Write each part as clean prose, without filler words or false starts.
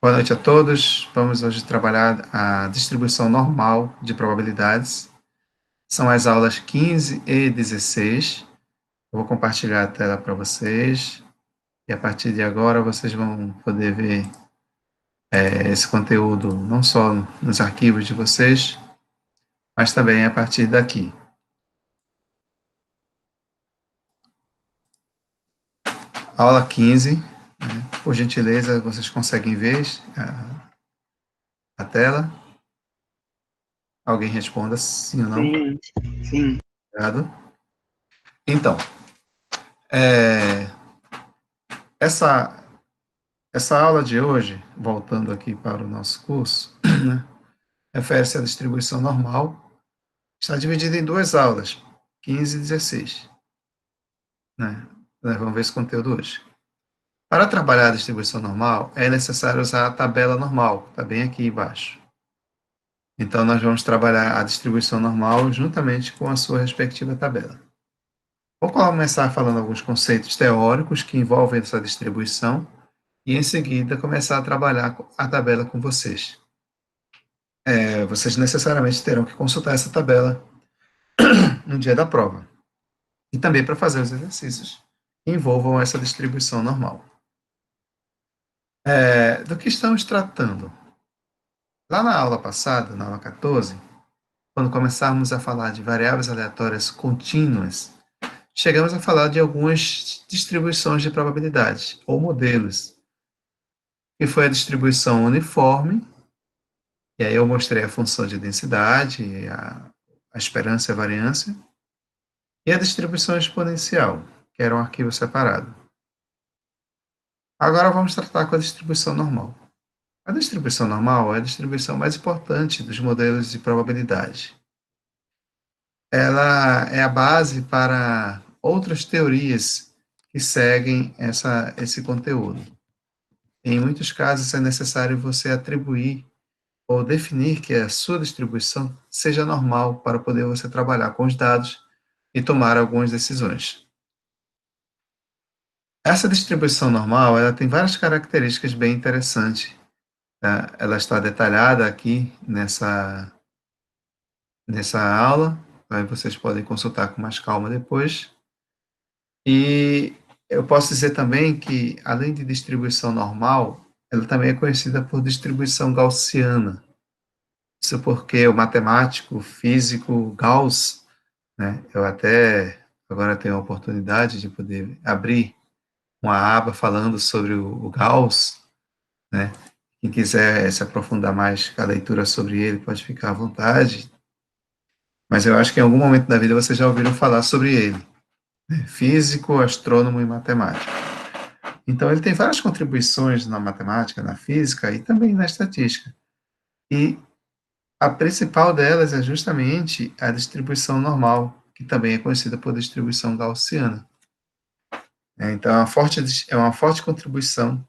Boa noite a todos. Vamos hoje trabalhar a distribuição normal de probabilidades. São as aulas 15 e 16. Eu vou compartilhar a tela para vocês. E a partir de agora vocês vão poder ver esse conteúdo não só nos arquivos de vocês, mas também a partir daqui. Aula 15. Por gentileza, vocês conseguem ver a tela? Alguém responda sim ou não. Sim, sim. Obrigado. Então, essa aula de hoje, voltando aqui para o nosso curso, né, refere-se à distribuição normal. Está dividida em duas aulas, 15 e 16. Né? Nós vamos ver esse conteúdo hoje. Para trabalhar a distribuição normal, é necessário usar a tabela normal, que está bem aqui embaixo. Então, nós vamos trabalhar a distribuição normal juntamente com a sua respectiva tabela. Vou começar falando alguns conceitos teóricos que envolvem essa distribuição e, em seguida, começar a trabalhar a tabela com vocês. Vocês necessariamente terão que consultar essa tabela no dia da prova. E também para fazer os exercícios que envolvam essa distribuição normal. Do que estamos tratando? Lá na aula passada, na aula 14, quando começarmos a falar de variáveis aleatórias contínuas, chegamos a falar de algumas distribuições de probabilidade, ou modelos, que foi a distribuição uniforme, e aí eu mostrei a função de densidade, a esperança e a variância, e a distribuição exponencial, que era um arquivo separado. Agora vamos tratar com a distribuição normal. A distribuição normal é a distribuição mais importante dos modelos de probabilidade. Ela é a base para outras teorias que seguem esse conteúdo. Em muitos casos é necessário você atribuir ou definir que a sua distribuição seja normal para poder você trabalhar com os dados e tomar algumas decisões. Essa distribuição normal, ela tem várias características bem interessantes. Tá? Ela está detalhada aqui nessa aula, aí vocês podem consultar com mais calma depois. E eu posso dizer também que, além de distribuição normal, ela também é conhecida por distribuição gaussiana. Isso porque o matemático, o físico Gauss, né, eu até agora tenho a oportunidade de poder abrir uma aba falando sobre o Gauss, né? Quem quiser se aprofundar mais com a leitura sobre ele, pode ficar à vontade. Mas eu acho que em algum momento da vida vocês já ouviram falar sobre ele. Né? Físico, astrônomo e matemático. Então, ele tem várias contribuições na matemática, na física e também na estatística. E a principal delas é justamente a distribuição normal, que também é conhecida por distribuição gaussiana. Então, é uma forte contribuição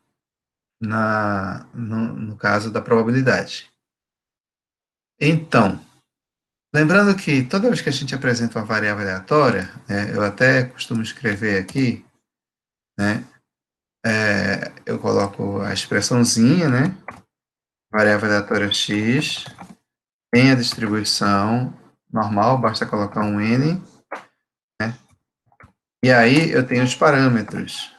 no caso da probabilidade. Então, lembrando que toda vez que a gente apresenta uma variável aleatória, né, eu até costumo escrever aqui, né, eu coloco a expressãozinha, né, variável aleatória x, tem a distribuição normal, basta colocar um n, né, e aí eu tenho os parâmetros.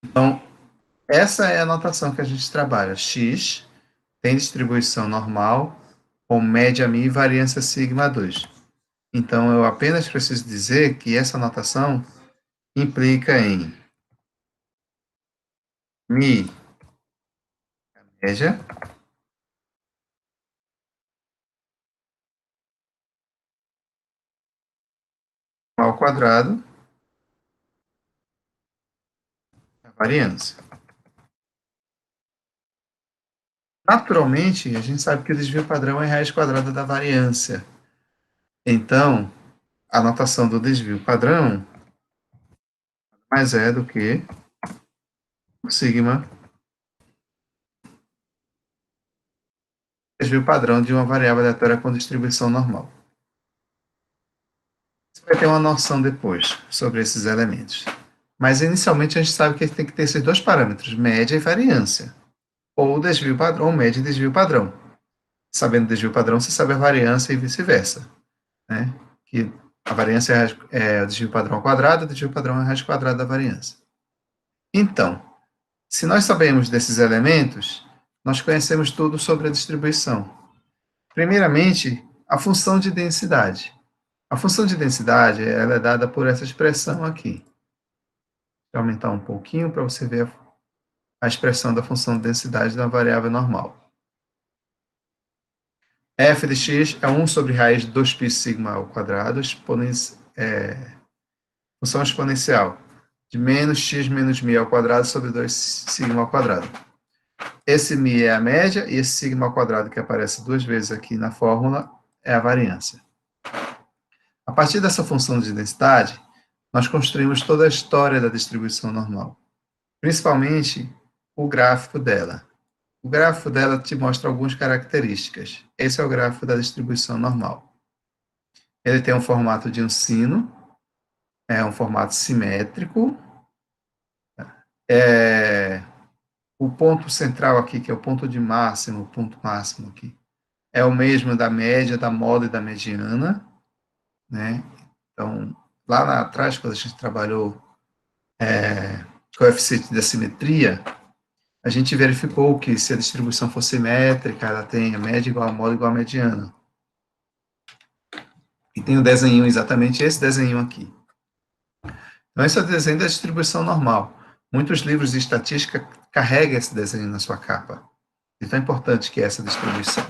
Então, essa é a notação que a gente trabalha. X tem distribuição normal com média μ e variância sigma 2. Então, eu apenas preciso dizer que essa notação implica em μ, a média, ao quadrado, a variância. Naturalmente, a gente sabe que o desvio padrão é raiz quadrada da variância. Então, a notação do desvio padrão mais é do que o sigma desvio padrão de uma variável aleatória com distribuição normal. Você vai ter uma noção depois sobre esses elementos. Mas inicialmente a gente sabe que tem que ter esses dois parâmetros, média e variância. Ou desvio padrão, ou média e desvio padrão. Sabendo o desvio padrão, você sabe a variância e vice-versa, né? Que a variância é o desvio padrão ao quadrado, o desvio padrão é a raiz quadrada da variância. Então, se nós sabemos desses elementos, nós conhecemos tudo sobre a distribuição. Primeiramente, a função de densidade. A função de densidade ela é dada por essa expressão aqui. Vou aumentar um pouquinho para você ver a expressão da função de densidade da variável normal. F de x é 1 sobre raiz de 2π sigma ao quadrado, função exponencial, de menos x menos μ ao quadrado sobre 2 sigma ao quadrado. Esse μ é a média e esse sigma ao quadrado que aparece duas vezes aqui na fórmula é a variância. A partir dessa função de densidade, nós construímos toda a história da distribuição normal, principalmente o gráfico dela. O gráfico dela te mostra algumas características. Esse é o gráfico da distribuição normal. Ele tem um formato de um sino, é um formato simétrico. O ponto central aqui, que é o ponto de máximo, o ponto máximo aqui, é o mesmo da média, da moda e da mediana, né? Então, lá atrás, quando a gente trabalhou coeficiente de assimetria, a gente verificou que se a distribuição for simétrica, ela tem a média igual a moda igual a mediana. E tem o desenho, exatamente esse desenho aqui. Então, esse é o desenho da distribuição normal. Muitos livros de estatística carregam esse desenho na sua capa. De tão importante que é essa distribuição.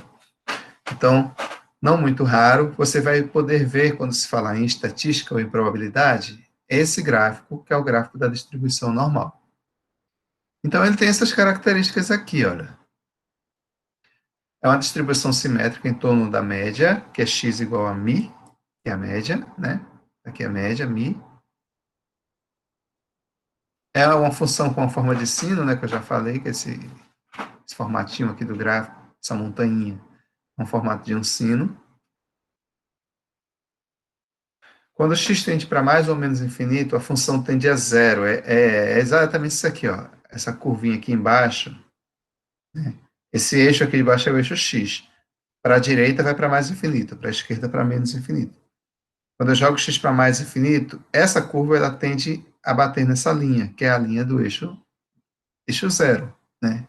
Então, não muito raro, você vai poder ver, quando se falar em estatística ou em probabilidade, esse gráfico, que é o gráfico da distribuição normal. Então, ele tem essas características aqui, olha. É uma distribuição simétrica em torno da média, que é x igual a μ, que é a média, né? Aqui é a média, μ. É uma função com a forma de sino, né, que eu já falei, que é esse formatinho aqui do gráfico, essa montanha, é um formato de um sino. Quando x tende para mais ou menos infinito, a função tende a zero. É exatamente isso aqui, ó. Essa curvinha aqui embaixo, né? Esse eixo aqui de baixo é o eixo x. Para a direita vai para mais infinito, para a esquerda para menos infinito. Quando eu jogo x para mais infinito, essa curva ela tende a bater nessa linha, que é a linha do eixo zero, né?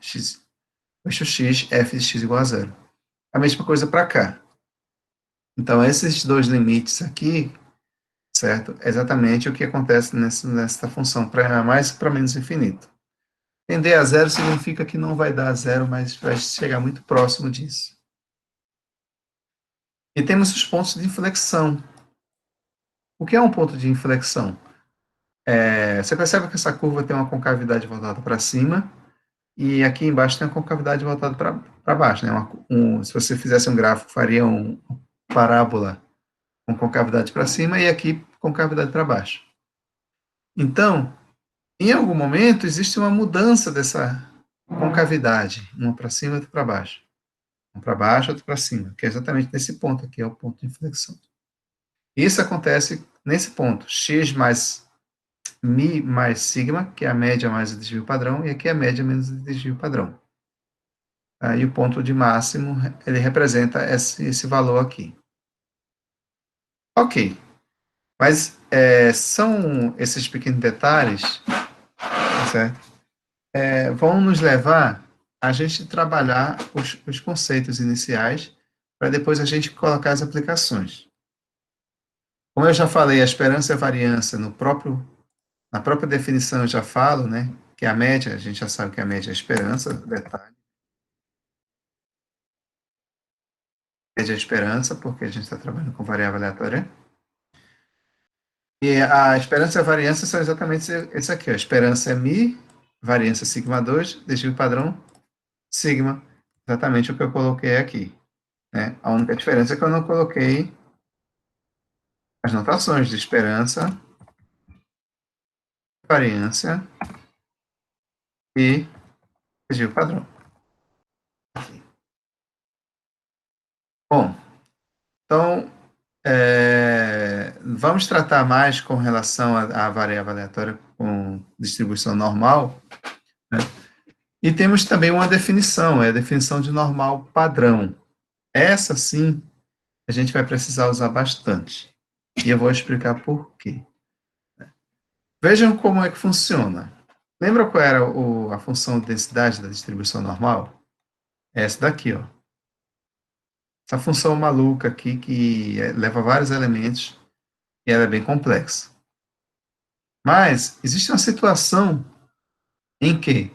O eixo x, f de x igual a zero. A mesma coisa para cá. Então, esses dois limites aqui, certo? É exatamente o que acontece nessa função, para mais e para menos infinito. Tender a zero significa que não vai dar zero, mas vai chegar muito próximo disso. E temos os pontos de inflexão. O que é um ponto de inflexão? Você percebe que essa curva tem uma concavidade voltada para cima, e aqui embaixo tem uma concavidade voltada para baixo. Né? Se você fizesse um gráfico, faria uma parábola com concavidade para cima e aqui concavidade para baixo. Então, em algum momento, existe uma mudança dessa concavidade, uma para cima e outra para baixo. Um para baixo, outro para cima, que é exatamente nesse ponto aqui, é o ponto de inflexão. Isso acontece nesse ponto, x mais μ mais sigma, que é a média mais o desvio padrão, e aqui é a média menos o desvio padrão. Aí o ponto de máximo, ele representa esse valor aqui. Ok, mas são esses pequenos detalhes, certo? Vão nos levar a gente trabalhar os conceitos iniciais para depois a gente colocar as aplicações. Como eu já falei, a esperança e a variância na própria definição eu já falo, né? Que a média, a gente já sabe que a média é a esperança, detalhe. A média é a esperança, porque a gente está trabalhando com variável aleatória. E a esperança e a variância são exatamente esse aqui. A esperança é μ, variância sigma 2, desvio padrão sigma. Exatamente o que eu coloquei aqui. Né? A única diferença é que eu não coloquei as notações de esperança, variância e desvio padrão. Bom, então, vamos tratar mais com relação à variável aleatória com distribuição normal, né? E temos também uma definição, é a definição de normal padrão. Essa, sim, a gente vai precisar usar bastante. E eu vou explicar por quê. Vejam como é que funciona. Lembra qual era a função de densidade da distribuição normal? É essa daqui, ó. Essa função maluca aqui que leva vários elementos e ela é bem complexa. Mas existe uma situação em que,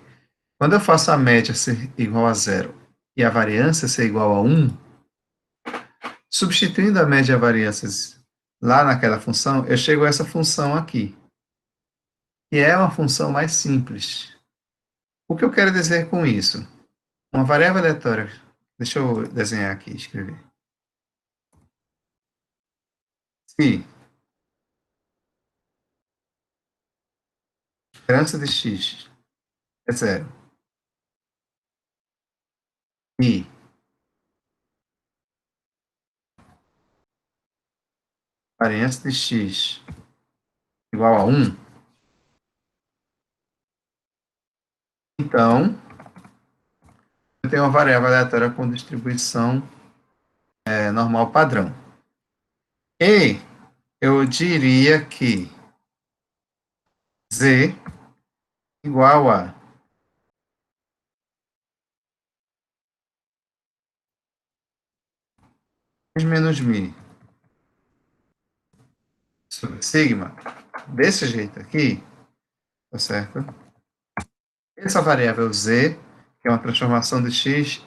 quando eu faço a média ser igual a zero e a variância ser igual a 1, substituindo a média e a variância lá naquela função, eu chego a essa função aqui, que é uma função mais simples. O que eu quero dizer com isso? Uma variável aleatória. Deixa eu desenhar aqui, escrever. Se a diferença de x é zero e a variância de x igual a 1, então eu tenho uma variável aleatória com distribuição normal padrão. E eu diria que z igual a menos mi sobre sigma, desse jeito aqui, tá certo? Essa variável z, que é uma transformação de x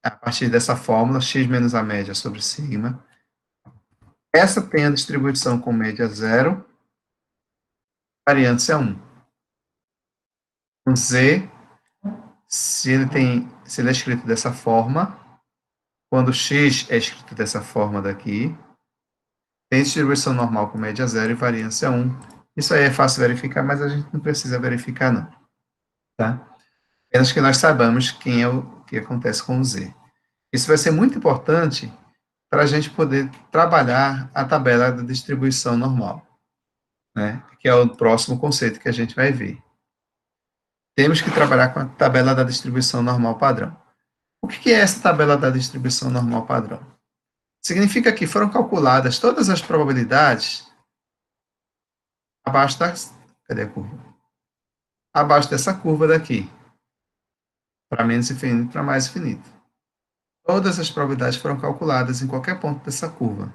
a partir dessa fórmula, x menos a média sobre sigma. Essa tem a distribuição com média zero, variância 1. O z, se ele é escrito dessa forma, quando x é escrito dessa forma daqui, tem distribuição normal com média zero e variância 1. Isso aí é fácil verificar, mas a gente não precisa verificar, não. Tá? Apenas que nós saibamos quem é o que acontece com o z. Isso vai ser muito importante para a gente poder trabalhar a tabela da distribuição normal, né? Que é o próximo conceito que a gente vai ver. Temos que trabalhar com a tabela da distribuição normal padrão. O que é essa tabela da distribuição normal padrão? Significa que foram calculadas todas as probabilidades abaixo da... Cadê a curva? Abaixo dessa curva daqui, para menos infinito para mais infinito. Todas as probabilidades foram calculadas em qualquer ponto dessa curva,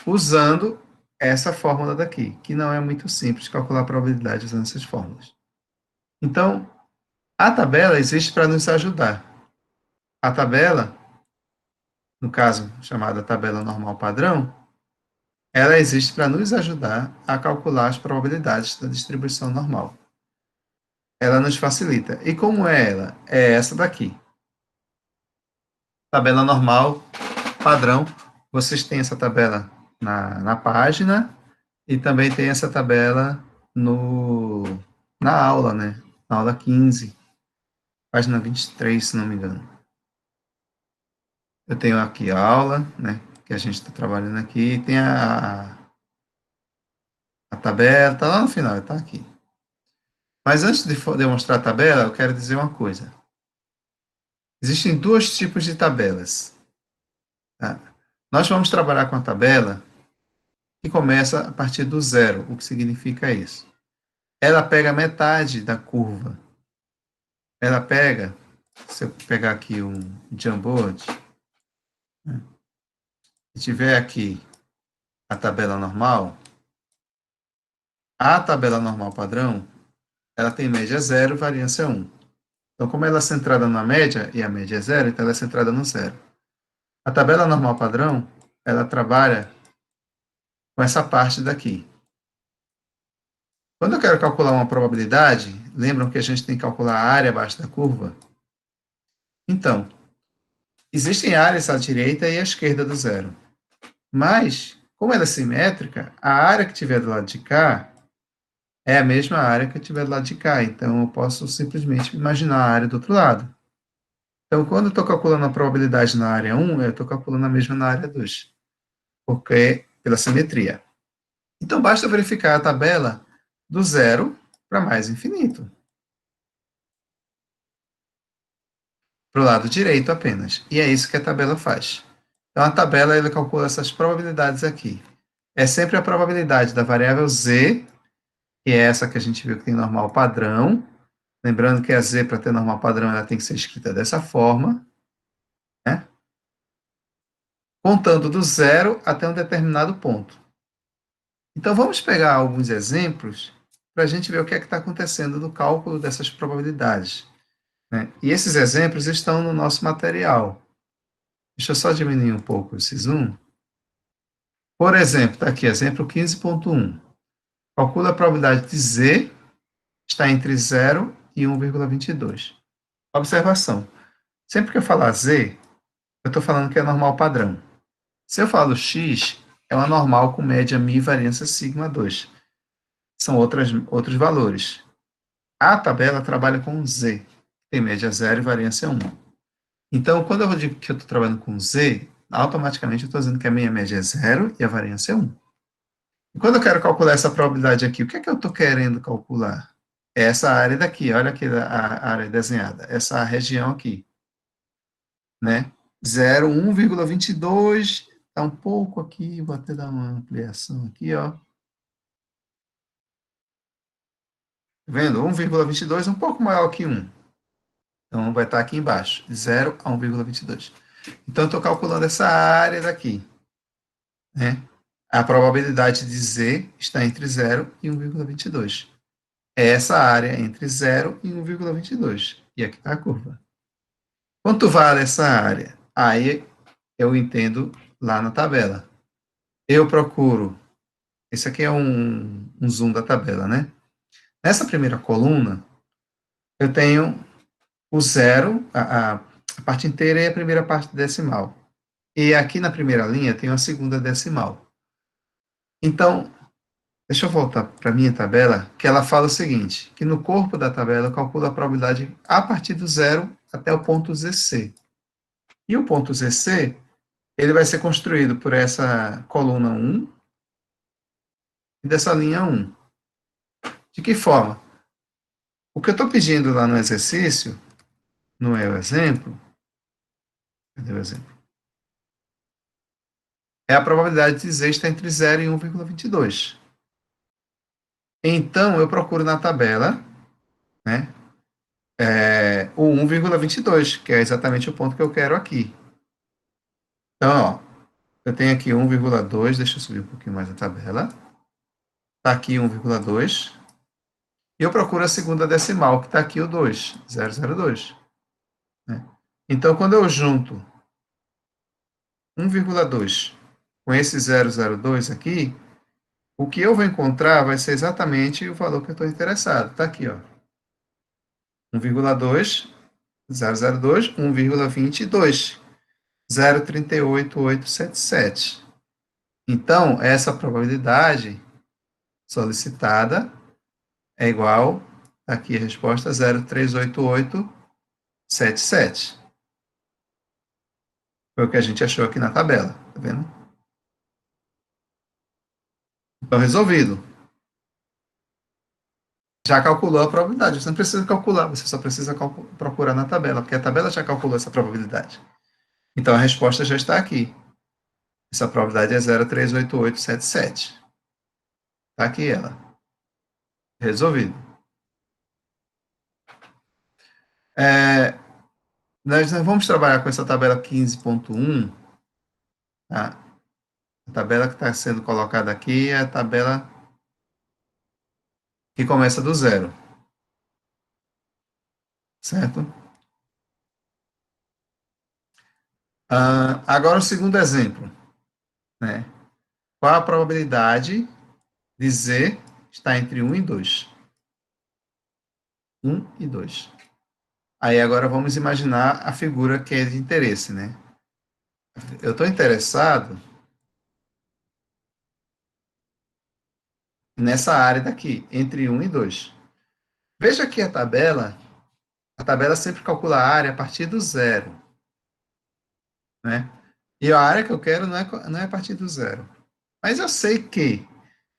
usando essa fórmula daqui, que não é muito simples calcular a probabilidade usando essas fórmulas. Então, a tabela existe para nos ajudar. A tabela, no caso chamada tabela normal padrão, ela existe para nos ajudar a calcular as probabilidades da distribuição normal. Ela nos facilita. E como é ela? É essa daqui. Tabela normal padrão. Vocês têm essa tabela na página e também tem essa tabela na aula, né? Na aula 15, página 23, se não me engano. Eu tenho aqui a aula, né? Que a gente está trabalhando aqui. Tem a tabela, está lá no final, está aqui. Mas antes de demonstrar a tabela, eu quero dizer uma coisa. Existem dois tipos de tabelas. Tá? Nós vamos trabalhar com a tabela que começa a partir do zero. O que significa isso? Ela pega metade da curva. Ela pega, se eu pegar aqui um Jamboard, né, e tiver aqui a tabela normal, a tabela normal padrão, ela tem média zero, variância 1. Então, como ela é centrada na média, e a média é zero, então ela é centrada no zero. A tabela normal padrão, ela trabalha com essa parte daqui. Quando eu quero calcular uma probabilidade, lembram que a gente tem que calcular a área abaixo da curva? Então, existem áreas à direita e à esquerda do zero. Mas, como ela é simétrica, a área que tiver do lado de cá é a mesma área que tiver do lado de cá. Então, eu posso simplesmente imaginar a área do outro lado. Então, quando eu estou calculando a probabilidade na área 1, eu estou calculando a mesma na área 2. Porque pela simetria. Então, basta verificar a tabela do zero para mais infinito. Para o lado direito apenas. E é isso que a tabela faz. Então, a tabela ela calcula essas probabilidades aqui. É sempre a probabilidade da variável z, que é essa que a gente viu que tem normal padrão. Lembrando que a z, para ter normal padrão, ela tem que ser escrita dessa forma, né? Contando do zero até um determinado ponto. Então, vamos pegar alguns exemplos para a gente ver o que é que está acontecendo no cálculo dessas probabilidades, né? E esses exemplos estão no nosso material. Deixa eu só diminuir um pouco esse zoom. Por exemplo, está aqui, exemplo 15.1. Calcula a probabilidade de z está entre 0 e 1,22. Observação. Sempre que eu falar z, eu estou falando que é normal padrão. Se eu falo x, é uma normal com média mi variância sigma 2. São outros valores. A tabela trabalha com z, tem média 0 e variância 1. Então, quando eu digo que eu estou trabalhando com z, automaticamente eu estou dizendo que a minha média é 0 e a variância é 1. E quando eu quero calcular essa probabilidade aqui, o que é que eu estou querendo calcular? É essa área daqui, olha aqui a área desenhada, essa região aqui, né? 0, 1,22, está um pouco aqui, vou até dar uma ampliação aqui, ó. Tá vendo? 1,22 é um pouco maior que 1. Então, vai estar aqui embaixo, de 0 a 1,22. Então, eu estou calculando essa área daqui, né? A probabilidade de z está entre 0 e 1,22. É essa área entre 0 e 1,22. E aqui está a curva. Quanto vale essa área? Aí eu entendo lá na tabela. Eu procuro. Esse aqui é um zoom da tabela, né? Nessa primeira coluna, eu tenho o zero, a parte inteira e a primeira parte decimal. E aqui na primeira linha, eu tenho a segunda decimal. Então, deixa eu voltar para a minha tabela, que ela fala o seguinte, que no corpo da tabela eu calculo a probabilidade a partir do zero até o ponto ZC. E o ponto ZC, ele vai ser construído por essa coluna 1 e dessa linha 1. De que forma? O que eu estou pedindo lá no exercício, não é o exemplo, cadê o exemplo? É a probabilidade de z estar entre 0 e 1,22. Então, eu procuro na tabela, né, o 1,22, que é exatamente o ponto que eu quero aqui. Então, ó, eu tenho aqui 1,2, deixa eu subir um pouquinho mais a tabela. Está aqui 1,2. E eu procuro a segunda decimal, que está aqui o 2, 0,02. Né? Então, quando eu junto 1,2 com esse 0,02 aqui, o que eu vou encontrar vai ser exatamente o valor que eu estou interessado. Está aqui, ó. 1,2, 0,02, 1,22, 0,38877. Então, essa probabilidade solicitada é igual, aqui a resposta, 0,38877. Foi o que a gente achou aqui na tabela, tá vendo? Então, resolvido. Já calculou a probabilidade. Você não precisa calcular, você só precisa procurar na tabela, porque a tabela já calculou essa probabilidade. Então, a resposta já está aqui. Essa probabilidade é 0,38877. Está aqui ela. Resolvido. Nós vamos trabalhar com essa tabela 15.1. Tá? A tabela que está sendo colocada aqui é a tabela que começa do zero. Certo? Agora o segundo exemplo. Né? Qual a probabilidade de Z estar entre 1 e 2? 1 e 2. Aí agora vamos imaginar a figura que é de interesse, né? Eu estou interessado nessa área daqui, entre 1 e 2. Veja que a tabela sempre calcula a área a partir do zero, né? E a área que eu quero não é a partir do zero. Mas eu sei que,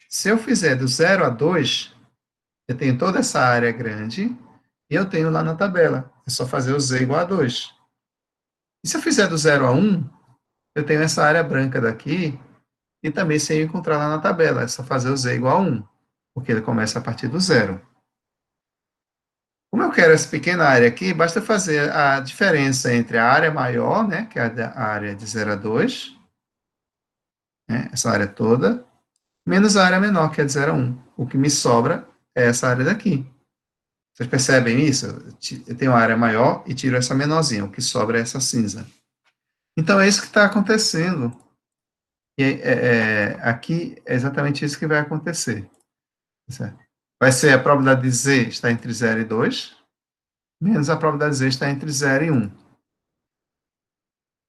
se eu fizer do 0 a 2, eu tenho toda essa área grande, e eu tenho lá na tabela. É só fazer o z igual a 2. E se eu fizer do 0 a 1, eu tenho essa área branca daqui, e também sei encontrar lá na tabela. É só fazer o z igual a 1, porque ele começa a partir do zero. Como eu quero essa pequena área aqui, basta fazer a diferença entre a área maior, né, que é a área de 0 a 2, né, essa área toda, menos a área menor, que é de 0 a 1. O que me sobra é essa área daqui. Vocês percebem isso? Eu tenho a área maior e tiro essa menorzinha, o que sobra é essa cinza. Então, é isso que está acontecendo. E aqui é exatamente isso que vai acontecer. Certo? Vai ser a probabilidade de Z estar entre 0 e 2, menos a probabilidade de Z estar entre 0 e 1.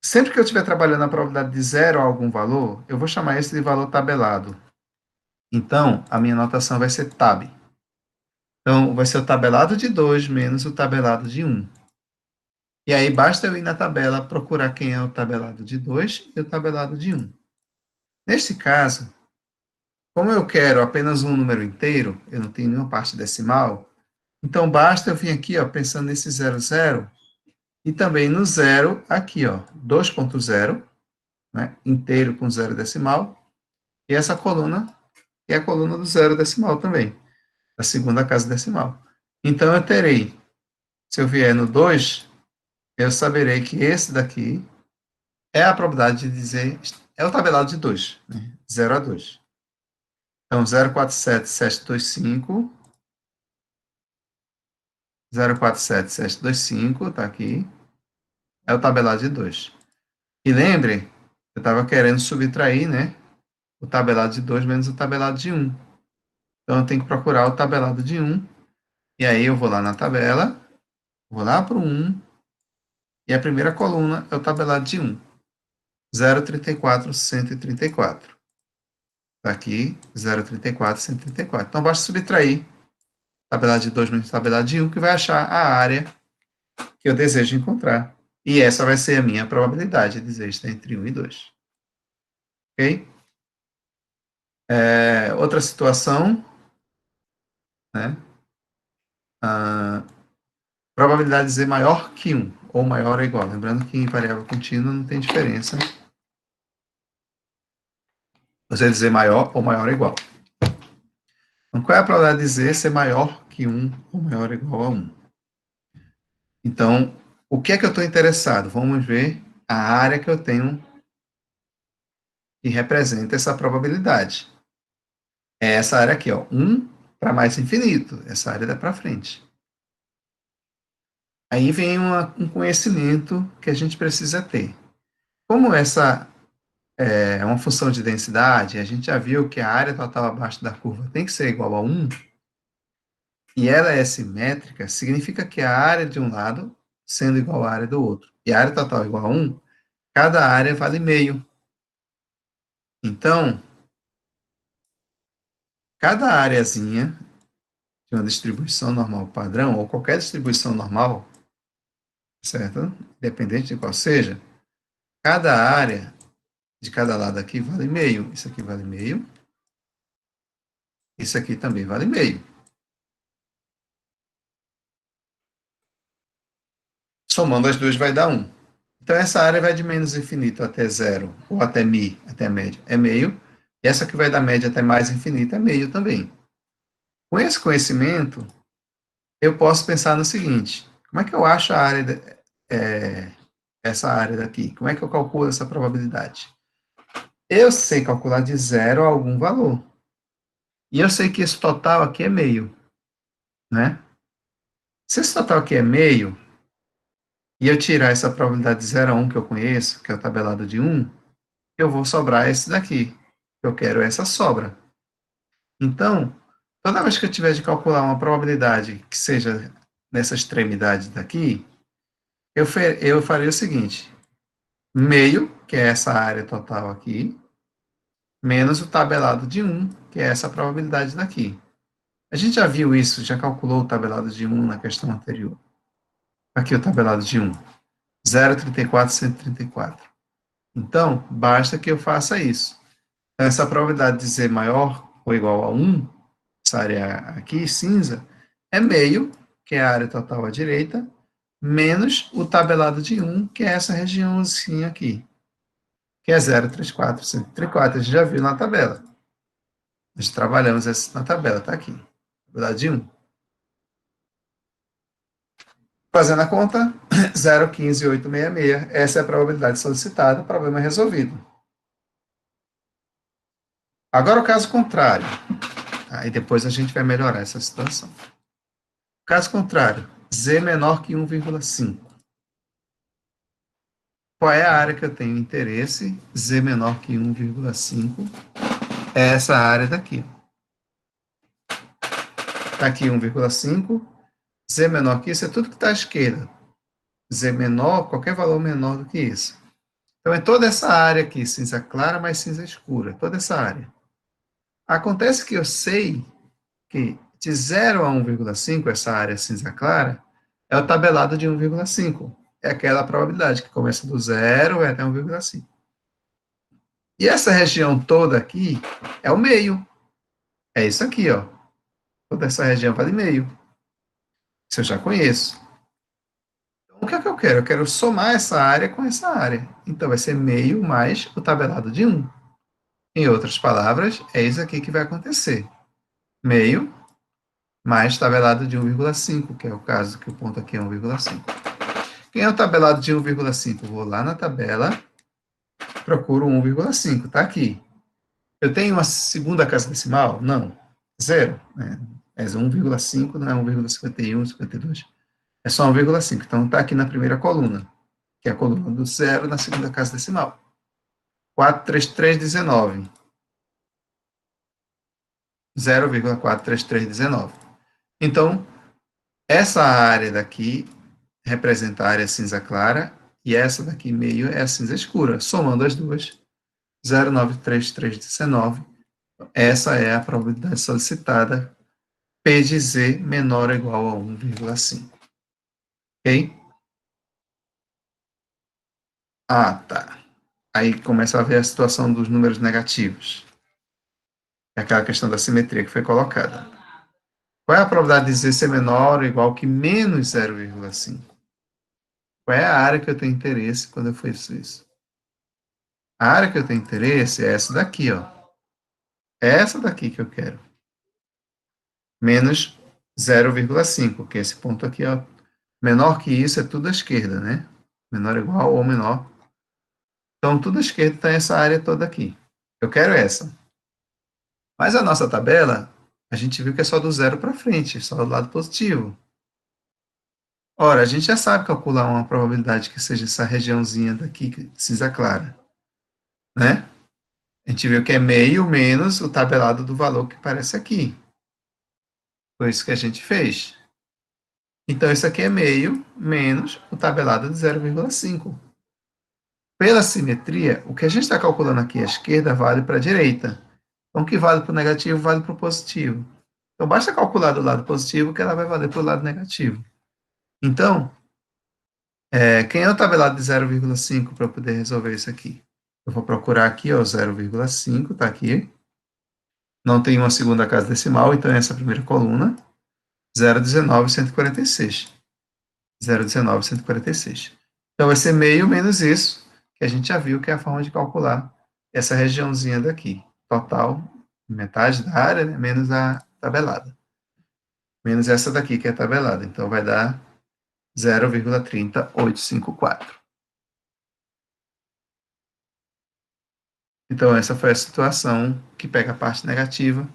Sempre que eu estiver trabalhando a probabilidade de 0 a algum valor, eu vou chamar esse de valor tabelado. Então, a minha notação vai ser tab. Então, vai ser o tabelado de 2 menos o tabelado de 1. E aí, basta eu ir na tabela procurar quem é o tabelado de 2 e o tabelado de 1. Neste caso, como eu quero apenas um número inteiro, eu não tenho nenhuma parte decimal, então basta eu vir aqui, ó, pensando nesse 0, 0, e também no zero aqui, ó, 2.0, né, inteiro com zero decimal, e essa coluna é a coluna do zero decimal também, da segunda casa decimal. Então, eu terei, se eu vier no 2, eu saberei que esse daqui é a probabilidade de dizer, é o tabelado de 2, né, 0 a 2. Então, 047,725, 047,725, está aqui, é o tabelado de 2. E lembre, eu estava querendo subtrair, né, o tabelado de 2 menos o tabelado de 1. Então, eu tenho que procurar o tabelado de 1, e aí eu vou lá na tabela, vou lá para o 1, e a primeira coluna é o tabelado de 1, 0,34, 134. Está aqui, 0,34, 134. Então, basta subtrair tabelado de 2 menos tabelado de 1, que vai achar a área que eu desejo encontrar. E essa vai ser a minha probabilidade de dizer está entre 1 e 2. Ok? Outra situação, né? Probabilidade de dizer maior que 1, ou maior ou igual. Lembrando que em variável contínua não tem diferença. Você dizer maior ou maior ou igual. Então, qual é a probabilidade de dizer ser maior que 1 ou maior ou igual a 1? Então, o que é que eu estou interessado? Vamos ver a área que eu tenho que representa essa probabilidade. É essa área aqui, ó, 1 para mais infinito. Essa área dá para frente. Aí vem um conhecimento que a gente precisa ter. Como essa é uma função de densidade, a gente já viu que a área total abaixo da curva tem que ser igual a 1, e ela é simétrica, significa que a área de um lado sendo igual à área do outro, e a área total igual a 1, cada área vale meio. Então, cada areazinha de uma distribuição normal padrão, ou qualquer distribuição normal, certo? Independente de qual seja, cada área de cada lado aqui vale meio. Isso aqui vale meio. Isso aqui também vale meio. Somando as duas vai dar 1. Então, essa área vai de menos infinito até zero, ou até mi, até a média, é meio. E essa que vai da média até mais infinito é meio também. Com esse conhecimento, eu posso pensar no seguinte: como é que eu acho a área, essa área daqui? Como é que eu calculo essa probabilidade? Eu sei calcular de zero a algum valor. E eu sei que esse total aqui é meio, né? Se esse total aqui é meio, e eu tirar essa probabilidade de 0 a 1 que eu conheço, que é o tabelado de 1, eu vou sobrar esse daqui. Eu quero essa sobra. Então, toda vez que eu tiver de calcular uma probabilidade que seja nessa extremidade daqui, eu farei o seguinte: meio, que é essa área total aqui, menos o tabelado de 1, que é essa probabilidade daqui. A gente já viu isso, já calculou o tabelado de 1 na questão anterior. Aqui o tabelado de 1, 0,34, 134. Então, basta que eu faça isso. Essa probabilidade de Z maior ou igual a 1, essa área aqui, cinza, é meio, que é a área total à direita, menos o tabelado de 1, que é essa regiãozinha aqui, que é 0,34. 134, a gente já viu na tabela. Nós trabalhamos essa na tabela, está aqui. Probabilidade de 1. Fazendo a conta, 0,15866. Essa é a probabilidade solicitada, problema resolvido. Agora o caso contrário. Aí depois a gente vai melhorar essa situação. Caso contrário, Z menor que 1,5. Qual é a área que eu tenho interesse? Z menor que 1,5. É essa área daqui. Está aqui 1,5. Z menor que isso é tudo que está à esquerda. Z menor, qualquer valor menor do que isso. Então, é toda essa área aqui, cinza clara mais cinza escura. Toda essa área. Acontece que eu sei que de 0 a 1,5, essa área cinza clara, é o tabelado de 1,5. É aquela probabilidade que começa do 0 e vai até 1,5. E essa região toda aqui é o meio. É isso aqui, ó. Toda essa região vale meio. Isso eu já conheço. Então, o que é que eu quero? Eu quero somar essa área com essa área. Então, vai ser meio mais o tabelado de 1. Em outras palavras, é isso aqui que vai acontecer. Meio mais tabelado de 1,5, que é o caso que o ponto aqui é 1,5. Quem é o tabelado de 1,5? Vou lá na tabela, procuro 1,5, está aqui. Eu tenho uma segunda casa decimal? Não. Zero. Né? É 1,5, não é 1,51, 52. É só 1,5. Então, está aqui na primeira coluna, que é a coluna do zero na segunda casa decimal. 43319. 0,43319. Então, essa área daqui representa a área cinza clara e essa daqui meio é a cinza escura. Somando as duas, 0,93319. Essa é a probabilidade solicitada, P de Z menor ou igual a 1,5. Ok? Ah, tá. Aí começa a ver a situação dos números negativos. É aquela questão da simetria que foi colocada. Qual é a probabilidade de Z ser menor ou igual que menos 0,5? Qual é a área que eu tenho interesse quando eu faço isso? A área que eu tenho interesse é essa daqui, ó. É essa daqui que eu quero. Menos 0,5, que é esse ponto aqui, ó. Menor que isso é tudo à esquerda, né? Menor ou igual ou menor. Então, tudo à esquerda está essa área toda aqui. Eu quero essa. Mas a nossa tabela, a gente viu que é só do zero para frente, só do lado positivo. Ora, a gente já sabe calcular uma probabilidade que seja essa regiãozinha daqui, cinza clara, né? A gente viu que é meio menos o tabelado do valor que aparece aqui. Foi isso que a gente fez. Então, isso aqui é meio menos o tabelado de 0,5. Pela simetria, o que a gente está calculando aqui à esquerda vale para a direita. Então, o que vale para o negativo vale para o positivo. Então, basta calcular do lado positivo que ela vai valer para o lado negativo. Então, quem é o tabelado de 0,5 para eu poder resolver isso aqui? Eu vou procurar aqui, ó, 0,5, está aqui. Não tem uma segunda casa decimal, então essa é a primeira coluna. 0,19,146. 0,19,146. Então, vai ser meio menos isso, que a gente já viu que é a forma de calcular essa regiãozinha daqui. Total, metade da área, né, menos a tabelada. Menos essa daqui, que é a tabelada. Então, vai dar 0,30854. Então, essa foi a situação que pega a parte negativa.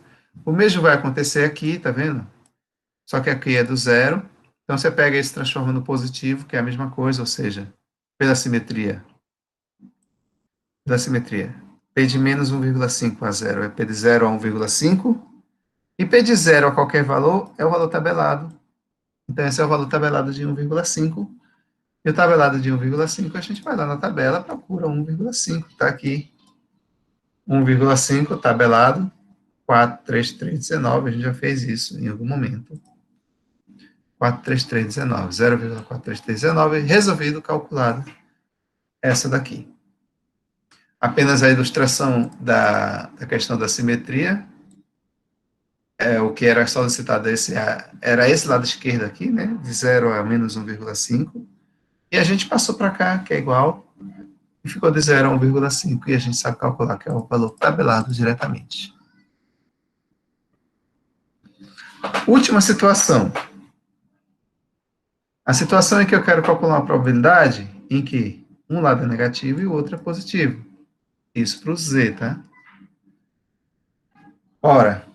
O mesmo vai acontecer aqui, tá vendo? Só que aqui é do zero. Então, você pega esse e transforma no positivo, que é a mesma coisa, ou seja, pela simetria. Pela simetria. P de menos 1,5 a 0 é P de 0 a 1,5. E P de 0 a qualquer valor é o valor tabelado. Então, esse é o valor tabelado de 1,5. E o tabelado de 1,5, a gente vai lá na tabela, procura 1,5. Está aqui. 1,5 tabelado. 43319, a gente já fez isso em algum momento. 43319, 0,43319, resolvido, calculado essa daqui. apenas a ilustração da questão da simetria. O que era solicitado era esse lado esquerdo aqui, né? De 0 a menos 1,5. E a gente passou para cá, que é igual, e ficou de 0 a 1,5. E a gente sabe calcular que é o valor tabelado diretamente. Última situação. A situação em que eu quero calcular uma probabilidade em que um lado é negativo e o outro é positivo. Isso para o Z, tá? Ora,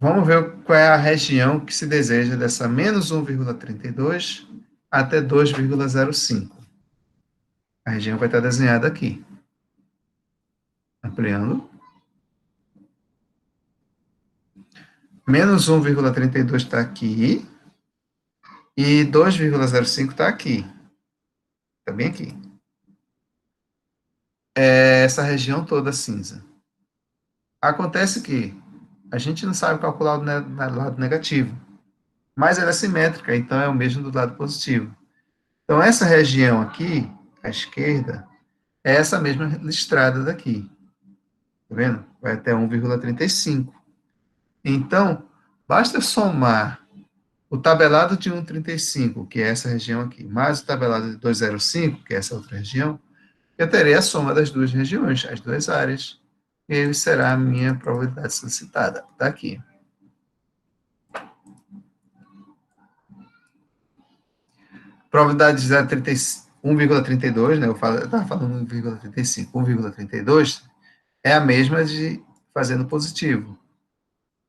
vamos ver qual é a região que se deseja dessa menos 1,32 até 2,05. A região vai estar desenhada aqui. Ampliando. Menos 1,32 está aqui. E 2,05 está aqui. Está bem aqui. É essa região toda cinza. Acontece que a gente não sabe calcular o lado negativo, mas ela é simétrica, então é o mesmo do lado positivo. Então, essa região aqui, à esquerda, é essa mesma listrada daqui. Tá vendo? Vai até 1,35. Então, basta somar o tabelado de 1,35, que é essa região aqui, mais o tabelado de 2,05, que é essa outra região, eu terei a soma das duas regiões, as duas áreas, e ele será a minha probabilidade solicitada. Está aqui. Probabilidade de 1,32, né? Eu estava falando 1,35. 1,32 é a mesma de fazer no positivo.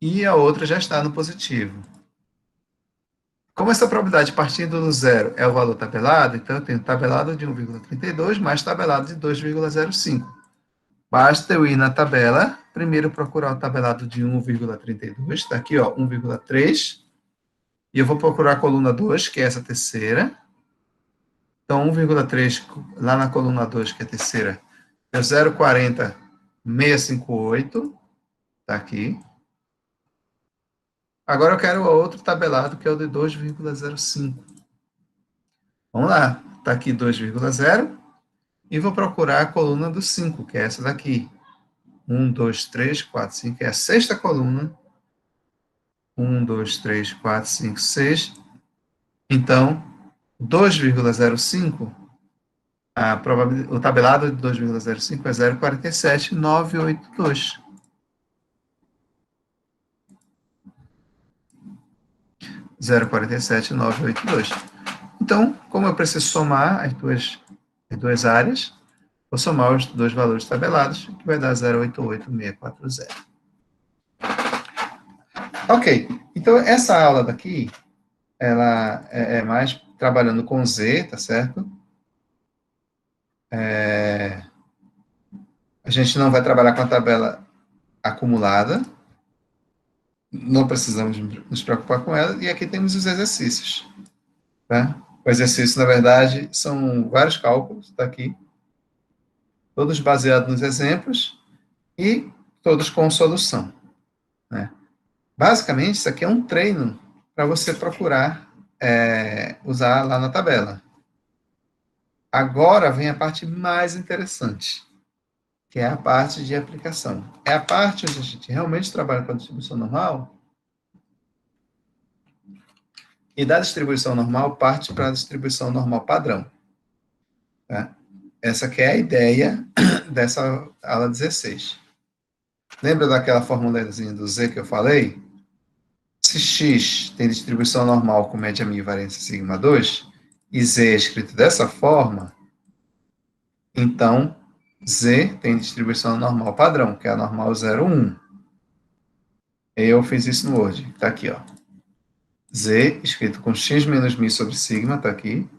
E a outra já está no positivo. Como essa probabilidade partindo do zero é o valor tabelado, então eu tenho tabelado de 1,32 mais tabelado de 2,05. Basta eu ir na tabela, primeiro procurar o tabelado de 1,32, está aqui, ó, 1,3, e eu vou procurar a coluna 2, que é essa terceira. Então, 1,3 lá na coluna 2, que é a terceira, é 0,40658, está aqui. Agora eu quero outro tabelado, que é o de 2,05. Vamos lá, está aqui 2,0, e vou procurar a coluna do 5, que é essa daqui. 1, 2, 3, 4, 5, é a sexta coluna. 1, 2, 3, 4, 5, 6. Então, 2,05, o tabelado de 2,05 é 0,47982. 0,47982. Então, como eu preciso somar as duas áreas, vou somar os dois valores tabelados, que vai dar 0,88640. Ok, então essa aula daqui, ela é mais trabalhando com Z, tá certo? A gente não vai trabalhar com a tabela acumulada, não precisamos nos preocupar com ela, e aqui temos os exercícios. Tá? O exercício, na verdade, são vários cálculos, está aqui, todos baseados nos exemplos e todos com solução. Né? Basicamente, isso aqui é um treino para você procurar usar lá na tabela. Agora vem a parte mais interessante, que é a parte de aplicação. É a parte onde a gente realmente trabalha com a distribuição normal, e da distribuição normal parte para a distribuição normal padrão. Tá? Essa que é a ideia dessa aula 16. Lembra daquela formulazinha do Z que eu falei? Se X tem distribuição normal com média μ e variância sigma 2, e Z é escrito dessa forma, então Z tem distribuição normal padrão, que é a normal 0, 1. Eu fiz isso no Word, está aqui, ó. Z escrito com X menos μ sobre sigma, está aqui,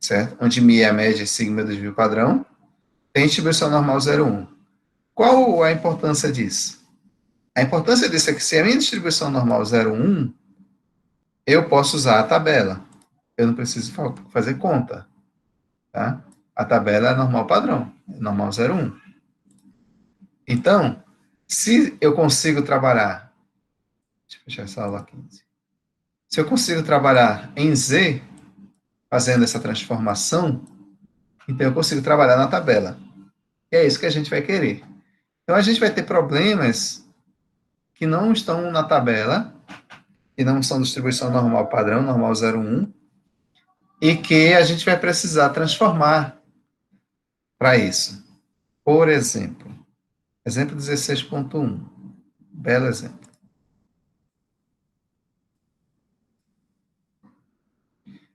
certo? Onde μ é a média e sigma é o desvio padrão, tem distribuição normal 0, 1. Qual a importância disso? A importância disso é que se a minha distribuição normal 0, 1, eu posso usar a tabela. Eu não preciso fazer conta. Tá? A tabela é normal padrão, é normal 0, 1. Então, se eu consigo trabalhar, deixa eu fechar essa aula 15. Se eu consigo trabalhar em Z, fazendo essa transformação, então eu consigo trabalhar na tabela. que é isso que a gente vai querer. Então, a gente vai ter problemas que não estão na tabela, que não são distribuição normal padrão, normal 0,1, e que a gente vai precisar transformar para isso. Por exemplo 16.1, belo exemplo.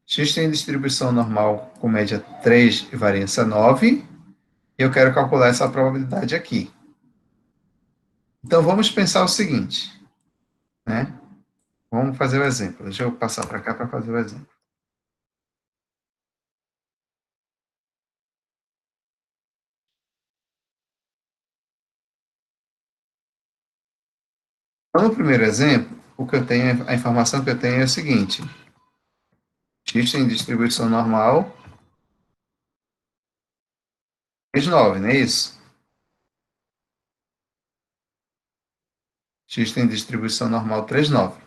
X tem distribuição normal com média 3 e variância 9, e eu quero calcular essa probabilidade aqui. Então, vamos pensar o seguinte, né? Vamos fazer o exemplo. Deixa eu passar para cá para fazer o exemplo. Então, no primeiro exemplo, o que eu tenho, a informação que eu tenho é o seguinte: X tem distribuição normal 3,9, não é isso? X tem distribuição normal 3,9.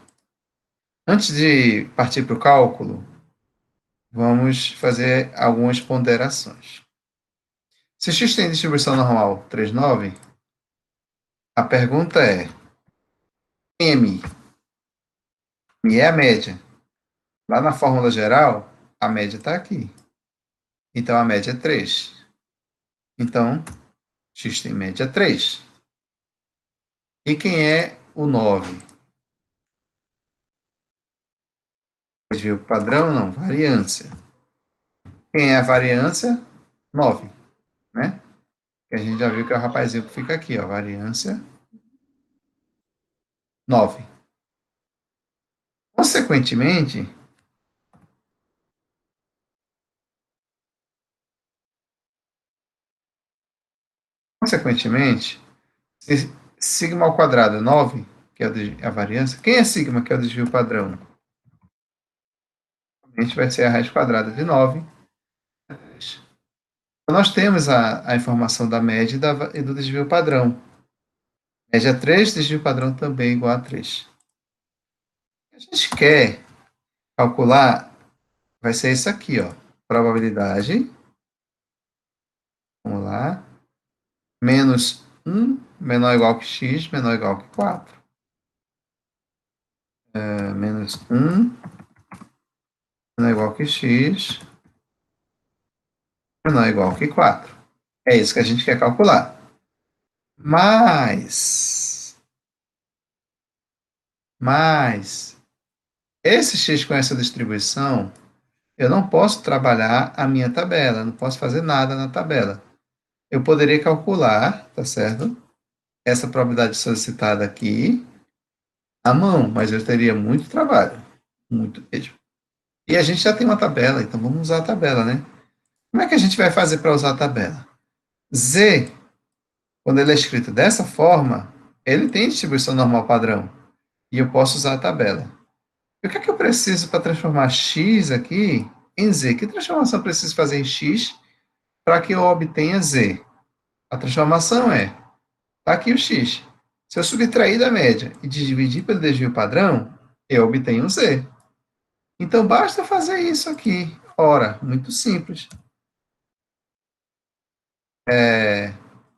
Antes de partir para o cálculo, vamos fazer algumas ponderações. Se X tem distribuição normal 3,9, a pergunta é: M. M é a média. Lá na fórmula geral, a média está aqui. Então, a média é 3. Então, X tem média 3. E quem é o 9? Desvio padrão? Não, variância. Quem é a variância? 9, né? Que a gente já viu que é o rapazinho que fica aqui, ó, variância 9. Consequentemente, se sigma ao quadrado é 9, que é a variância, quem é sigma, que é o desvio padrão? A gente vai ser a raiz quadrada de 9. Então, nós temos a informação da média e do desvio padrão. Média 3, desvio padrão também igual a 3. O que a gente quer calcular vai ser isso aqui, ó. Probabilidade, vamos lá, menos 1 menor ou igual que x, menor ou igual que 4. Menos 1 menor ou igual que x, menor ou igual que 4. É isso que a gente quer calcular. Mas esse x com essa distribuição, eu não posso trabalhar a minha tabela, não posso fazer nada na tabela. Eu poderia calcular, tá certo? Essa probabilidade solicitada aqui à mão, mas eu teria muito trabalho, muito mesmo. E a gente já tem uma tabela, então vamos usar a tabela, né? Como é que a gente vai fazer para usar a tabela? Z, quando ele é escrito dessa forma, ele tem distribuição normal padrão. E eu posso usar a tabela. E o que é que eu preciso para transformar x aqui em z? Que transformação eu preciso fazer em x para que eu obtenha z? A transformação é, está aqui o x. Se eu subtrair da média e dividir pelo desvio padrão, eu obtenho z. Então, basta fazer isso aqui. Ora, muito simples.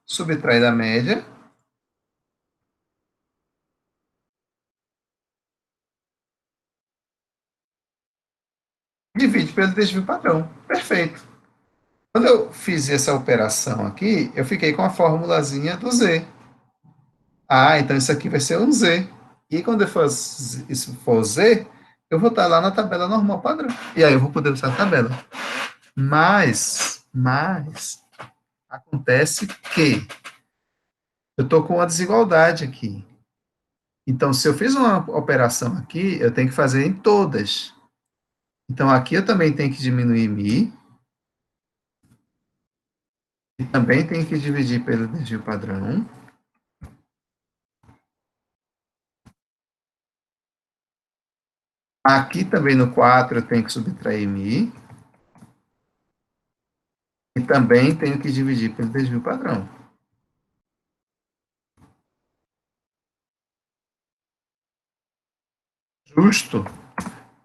Subtrai da média, divide pelo desvio padrão. Perfeito. Quando eu fiz essa operação aqui, eu fiquei com a formulazinha do z. Ah, então isso aqui vai ser um z. E quando isso for z, eu vou estar lá na tabela normal padrão. E aí eu vou poder usar a tabela. Mas acontece que eu estou com uma desigualdade aqui. Então, se eu fiz uma operação aqui, eu tenho que fazer em todas. Então, aqui eu também tenho que diminuir mi, e também tenho que dividir pelo desvio padrão. Aqui também no 4 eu tenho que subtrair mi, e também tenho que dividir pelo desvio padrão. Justo,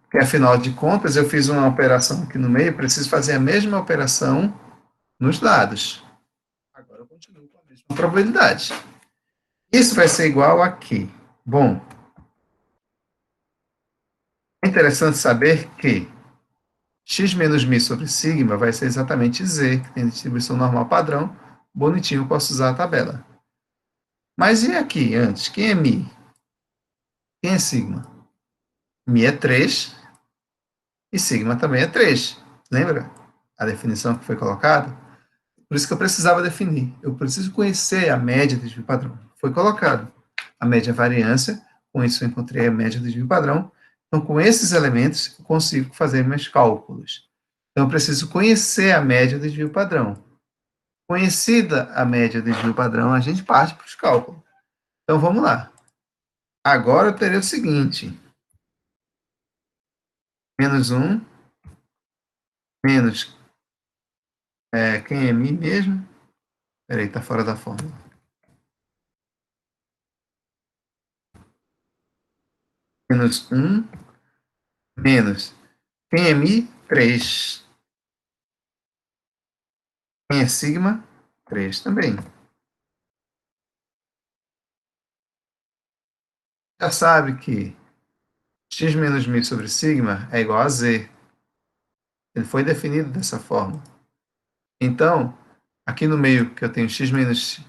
porque afinal de contas eu fiz uma operação aqui no meio, preciso fazer a mesma operação nos lados. Agora, continuo com a mesma probabilidade. Isso vai ser igual a quê? Bom, é interessante saber que x menos μ sobre sigma vai ser exatamente z, que tem distribuição normal padrão. Bonitinho, eu posso usar a tabela. Mas e aqui, antes? Quem é μ? Quem é sigma? μ é 3 e sigma também é 3. Lembra a definição que foi colocada? Por isso que eu precisava definir. Eu preciso conhecer a média do desvio padrão. Foi colocado a média variância, com isso eu encontrei a média do desvio padrão. Então, com esses elementos, eu consigo fazer meus cálculos. Então, eu preciso conhecer a média do desvio padrão. Conhecida a média do desvio padrão, a gente parte para os cálculos. Então, vamos lá. Agora eu terei o seguinte: menos 1, menos quem é μ mesmo? Peraí, está fora da fórmula. Menos 1, menos quem é μ? 3. Quem é sigma? 3 também. Já sabe que x menos μ sobre sigma é igual a z. Ele foi definido dessa forma. Então, aqui no meio que eu tenho x menos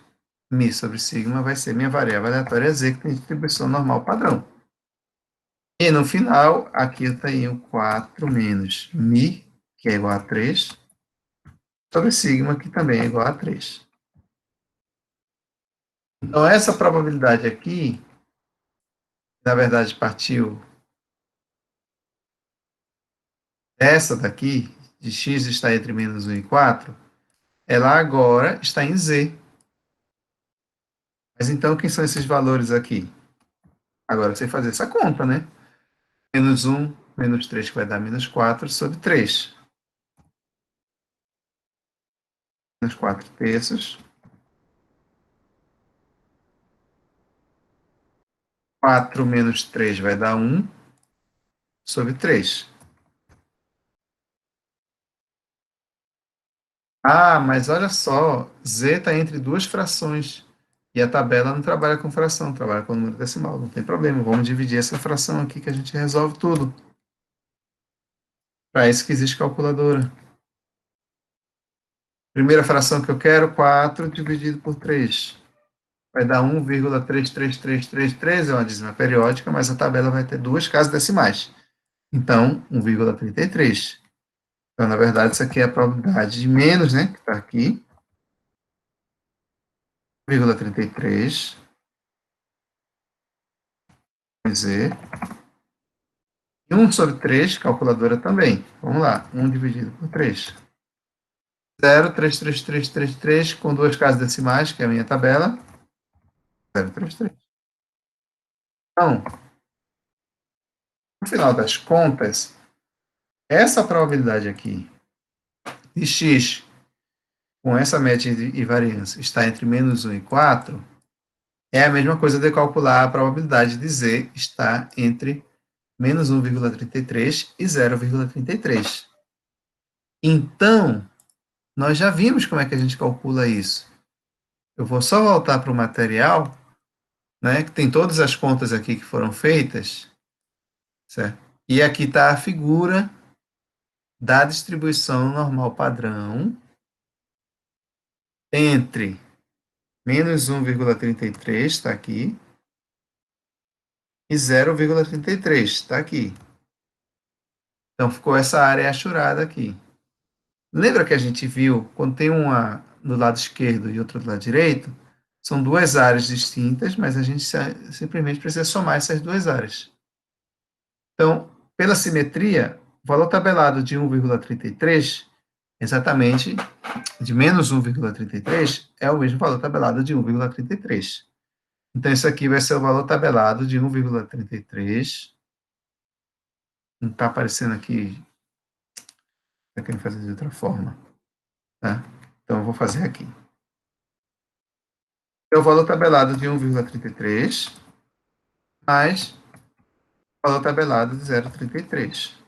μ sobre sigma, vai ser minha variável aleatória z, que tem distribuição normal padrão. E no final, aqui eu tenho 4 menos μ, que é igual a 3, sobre sigma, que também é igual a 3. Então, essa probabilidade aqui, na verdade, partiu dessa daqui, de x está entre menos 1 e 4, ela agora está em z. Mas então, quem são esses valores aqui? Agora você fazer essa conta, né? Menos 1, menos 3, que vai dar menos 4, sobre 3. Menos 4 terços. 4 menos 3 vai dar 1, sobre 3. Ah, mas olha só, z está entre duas frações. E a tabela não trabalha com fração, trabalha com número decimal. Não tem problema, vamos dividir essa fração aqui que a gente resolve tudo. Para isso que existe calculadora. Primeira fração que eu quero, 4 dividido por 3. Vai dar 1,33333, é uma dízima periódica, mas a tabela vai ter duas casas decimais. Então, 1,33. Então, na verdade, isso aqui é a probabilidade de menos, né, que está aqui. 1,33, Z. E 1 sobre 3, calculadora também. Vamos lá, 1 dividido por 3. 0,33333, com duas casas decimais, que é a minha tabela. 0,33. Então, no final das contas, essa probabilidade aqui de x com essa média e variância está entre menos 1 e 4, é a mesma coisa de calcular a probabilidade de z estar entre menos 1,33 e 0,33. Então, nós já vimos como é que a gente calcula isso. Eu vou só voltar para o material, né, que tem todas as contas aqui que foram feitas, certo? E aqui está a figura da distribuição normal padrão entre menos 1,33, está aqui, e 0,33, está aqui. Então, ficou essa área achurada aqui. Lembra que a gente viu, quando tem uma do lado esquerdo e outra do lado direito, são duas áreas distintas, mas a gente simplesmente precisa somar essas duas áreas. Então, pela simetria, o valor tabelado de 1,33, exatamente, de menos 1,33, é o mesmo valor tabelado de 1,33. Então, isso aqui vai ser o valor tabelado de 1,33. Não está aparecendo aqui. Está querendo fazer de outra forma. Tá? Então, eu vou fazer aqui. É o valor tabelado de 1,33 mais o valor tabelado de 0,33.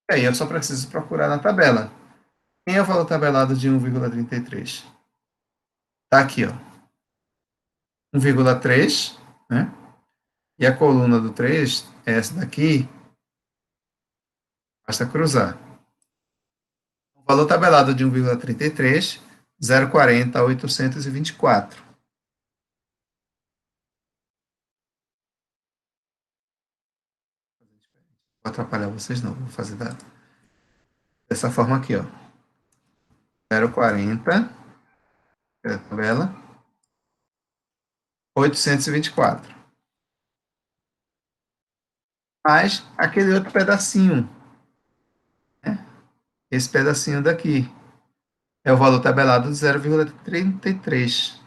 E aí eu só preciso procurar na tabela. Quem é o valor tabelado de 1,33? Está aqui, ó. 1,3, né? E a coluna do 3 é essa daqui, basta cruzar. O valor tabelado de 1,33, 0,40 a 824. Vou atrapalhar vocês não, vou fazer dessa forma aqui, ó. 0,40, é a tabela, 824. Mais aquele outro pedacinho, né? Esse pedacinho daqui é o valor tabelado de 0,33.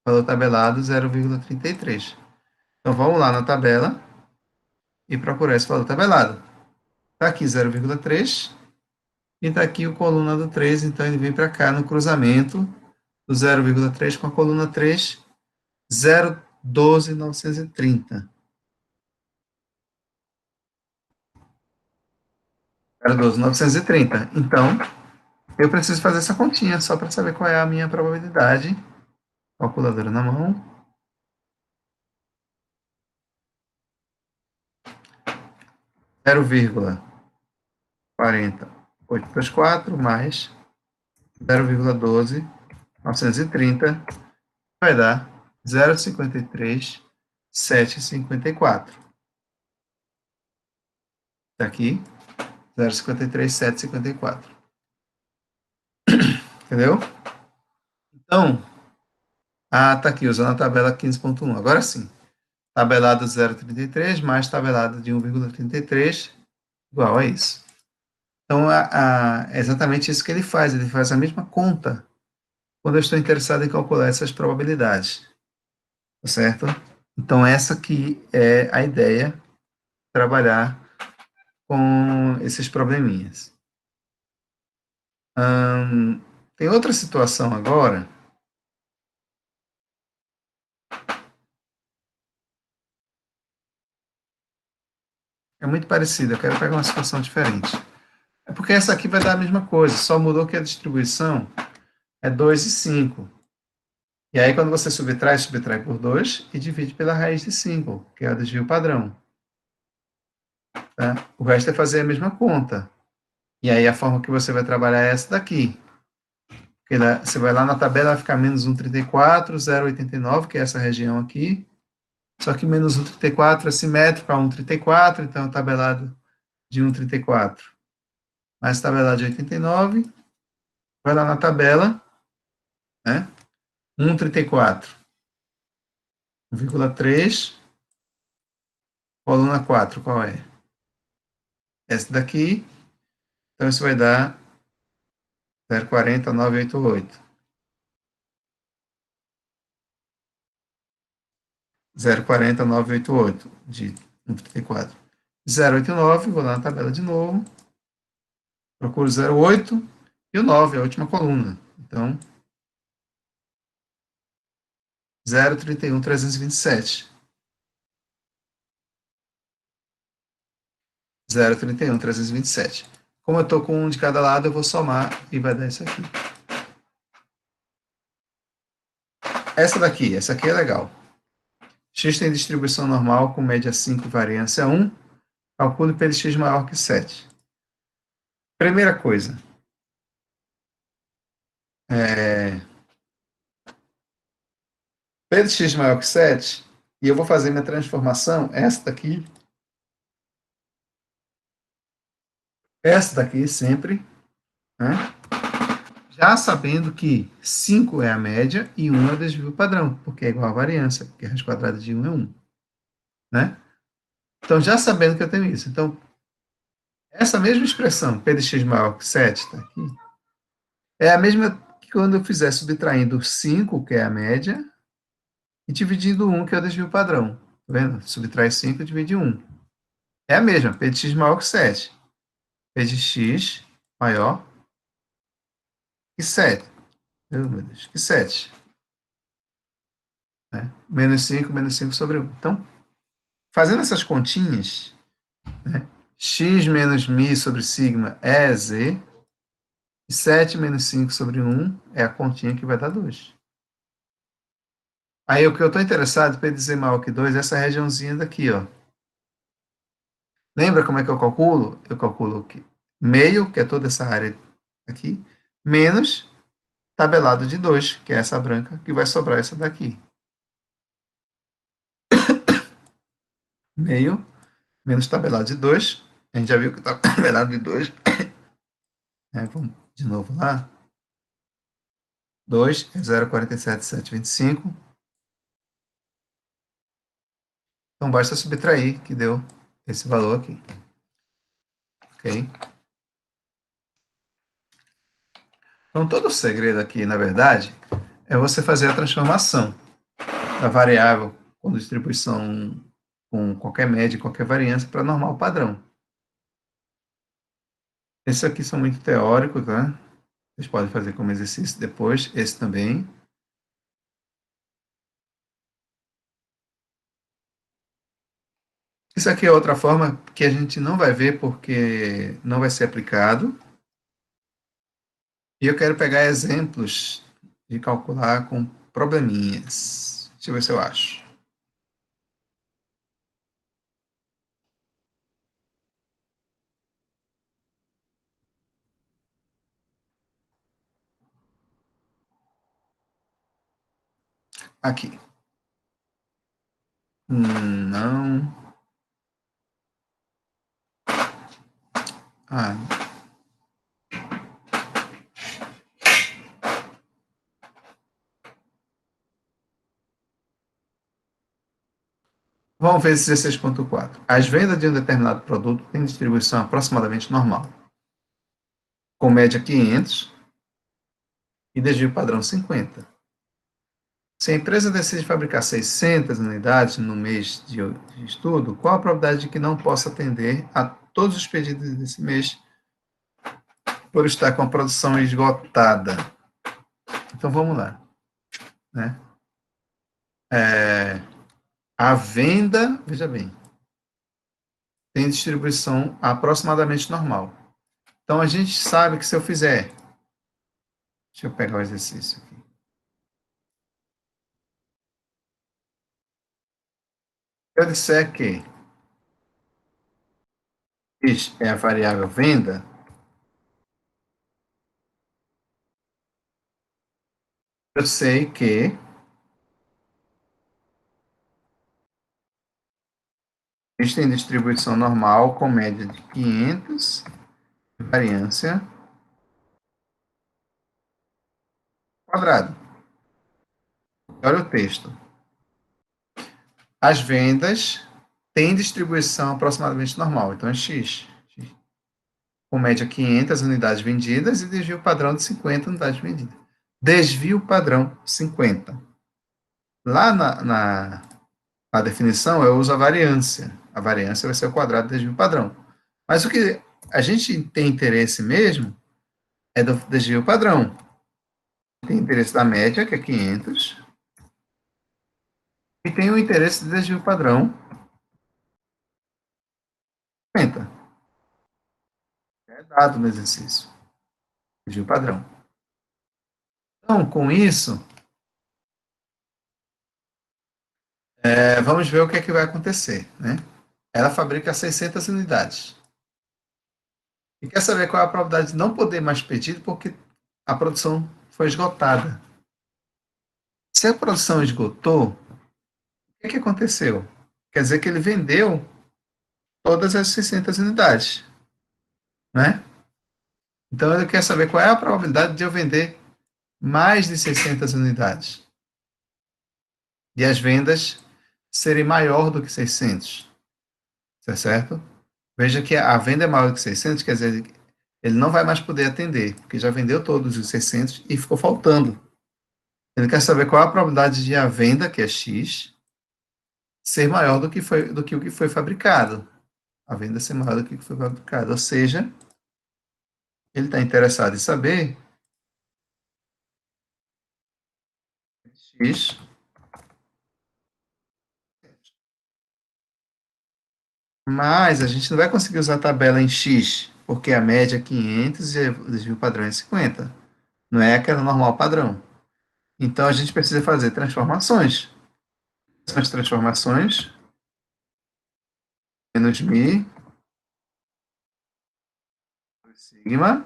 Valor tabelado 0,33. Então vamos lá na tabela e procurar esse valor tabelado. Está aqui 0,3 e está aqui o coluna do 3, então ele vem para cá no cruzamento do 0,3 com a coluna 3, 0,12,930. 0,12,930. Então, eu preciso fazer essa continha só para saber qual é a minha probabilidade. Calculadora na mão. 0,40824 mais 0,12,930 vai dar 0,53,754. Está aqui, 0,53,754. Entendeu? Então, tá aqui, usando a tabela 15.1. Agora sim, tabelado 0,33 mais tabelado de 1,33 igual a isso. Então, é exatamente isso que ele faz a mesma conta quando eu estou interessado em calcular essas probabilidades, tá certo? Então, essa aqui é a ideia, trabalhar com esses probleminhas. Tem outra situação agora. É muito parecida, eu quero pegar uma situação diferente. É porque essa aqui vai dar a mesma coisa, só mudou que a distribuição é 2 e 5. E aí, quando você subtrai por 2 e divide pela raiz de 5, que é o desvio padrão. Tá? O resto é fazer a mesma conta. E aí, a forma que você vai trabalhar é essa daqui. Você vai lá na tabela, vai ficar menos 1,34, 0,89, que é essa região aqui. Só que menos 1,34 é simétrico a 1,34, então é tabelado de 1,34. Mais tabelado de 89. Vai lá na tabela, né? 1,34, 1,3, coluna 4, qual é? Essa daqui. Então, isso vai dar 0,40,988. 0,40,988 de 1,34. 0,89, vou lá na tabela de novo. Procuro 0,8 e o 9, a última coluna. Então, 0,31,327. 0,31,327. Como eu estou com um de cada lado, eu vou somar e vai dar isso aqui. Essa aqui é legal. X tem distribuição normal com média 5 e variância 1. Calcule PLX maior que 7. Primeira coisa. PLX maior que 7. E eu vou fazer minha transformação, essa daqui sempre, né? Já sabendo que 5 é a média e 1 é o desvio padrão, porque é igual à variância, porque a raiz quadrada de 1 é 1. Né? Então, já sabendo que eu tenho isso. Então, essa mesma expressão, P de x maior que 7, está aqui, é a mesma que quando eu fizer subtraindo 5, que é a média, e dividindo 1, que é o desvio padrão. Tá vendo? Subtrai 5 e divide 1. É a mesma, P de x maior que 7. P de x maior que 7. Meu Deus, que 7. Né? Menos 5 sobre 1. Então, fazendo essas continhas, né, x menos mi sobre sigma é z, e 7 menos 5 sobre 1 é a continha que vai dar 2. Aí o que eu estou interessado para dizer maior que 2 é essa regiãozinha daqui, ó. Lembra como é que eu calculo? Eu calculo que meio, que é toda essa área aqui, menos tabelado de 2, que é essa branca, que vai sobrar essa daqui. Meio menos tabelado de 2. A gente já viu que tabelado de 2. Vamos de novo lá. 2 é 0,47,725. Então basta subtrair, que deu esse valor aqui. Ok? Então todo o segredo aqui, na verdade, é você fazer a transformação da variável com distribuição com qualquer média, qualquer variância para normal padrão. Esses aqui são muito teóricos, né? Vocês podem fazer como exercício depois, esse também. Isso aqui é outra forma que a gente não vai ver porque não vai ser aplicado. E eu quero pegar exemplos de calcular com probleminhas. Deixa eu ver se eu acho. Aqui. Não. Ah, vamos ver esse 16.4. As vendas de um determinado produto têm distribuição aproximadamente normal, com média 500 e desvio padrão 50. Se a empresa decide fabricar 600 unidades no mês de estudo, qual a probabilidade de que não possa atender a todos os pedidos desse mês por estar com a produção esgotada? Então vamos lá. Né? A venda, veja bem, tem distribuição aproximadamente normal. Então a gente sabe que se eu fizer, deixa eu pegar o exercício aqui. Se eu disser que X é a variável venda, eu sei que X tem distribuição normal com média de 500, variância quadrado. Olha o texto. As vendas têm distribuição aproximadamente normal, então é X. Com média 500 unidades vendidas e desvio padrão de 50 unidades vendidas. Desvio padrão 50. Lá na definição, eu uso a variância. A variância vai ser o quadrado do desvio padrão. Mas o que a gente tem interesse mesmo é do desvio padrão. Tem interesse da média, que é 500, e tem o interesse do desvio padrão, 50. É dado no exercício. Desvio padrão. Então, com isso, vamos ver o que é que vai acontecer. Né? Ela fabrica 600 unidades. E quer saber qual é a probabilidade de não poder mais pedir porque a produção foi esgotada. Se a produção esgotou, o que aconteceu? Quer dizer que ele vendeu todas as 600 unidades. Né? Então, ele quer saber qual é a probabilidade de eu vender mais de 600 unidades. E as vendas serem maior do que 600. Tá certo? Veja que a venda é maior do que 600, quer dizer, ele não vai mais poder atender, porque já vendeu todos os 600 e ficou faltando. Ele quer saber qual a probabilidade de a venda, que é X, ser maior do que o que foi fabricado. A venda ser maior do que o que foi fabricado. Ou seja, ele está interessado em saber X Mas a gente não vai conseguir usar a tabela em X, porque a média é 500 e o desvio padrão é 50. Não é aquela normal padrão. Então a gente precisa fazer transformações. São as transformações, menos mi, sigma,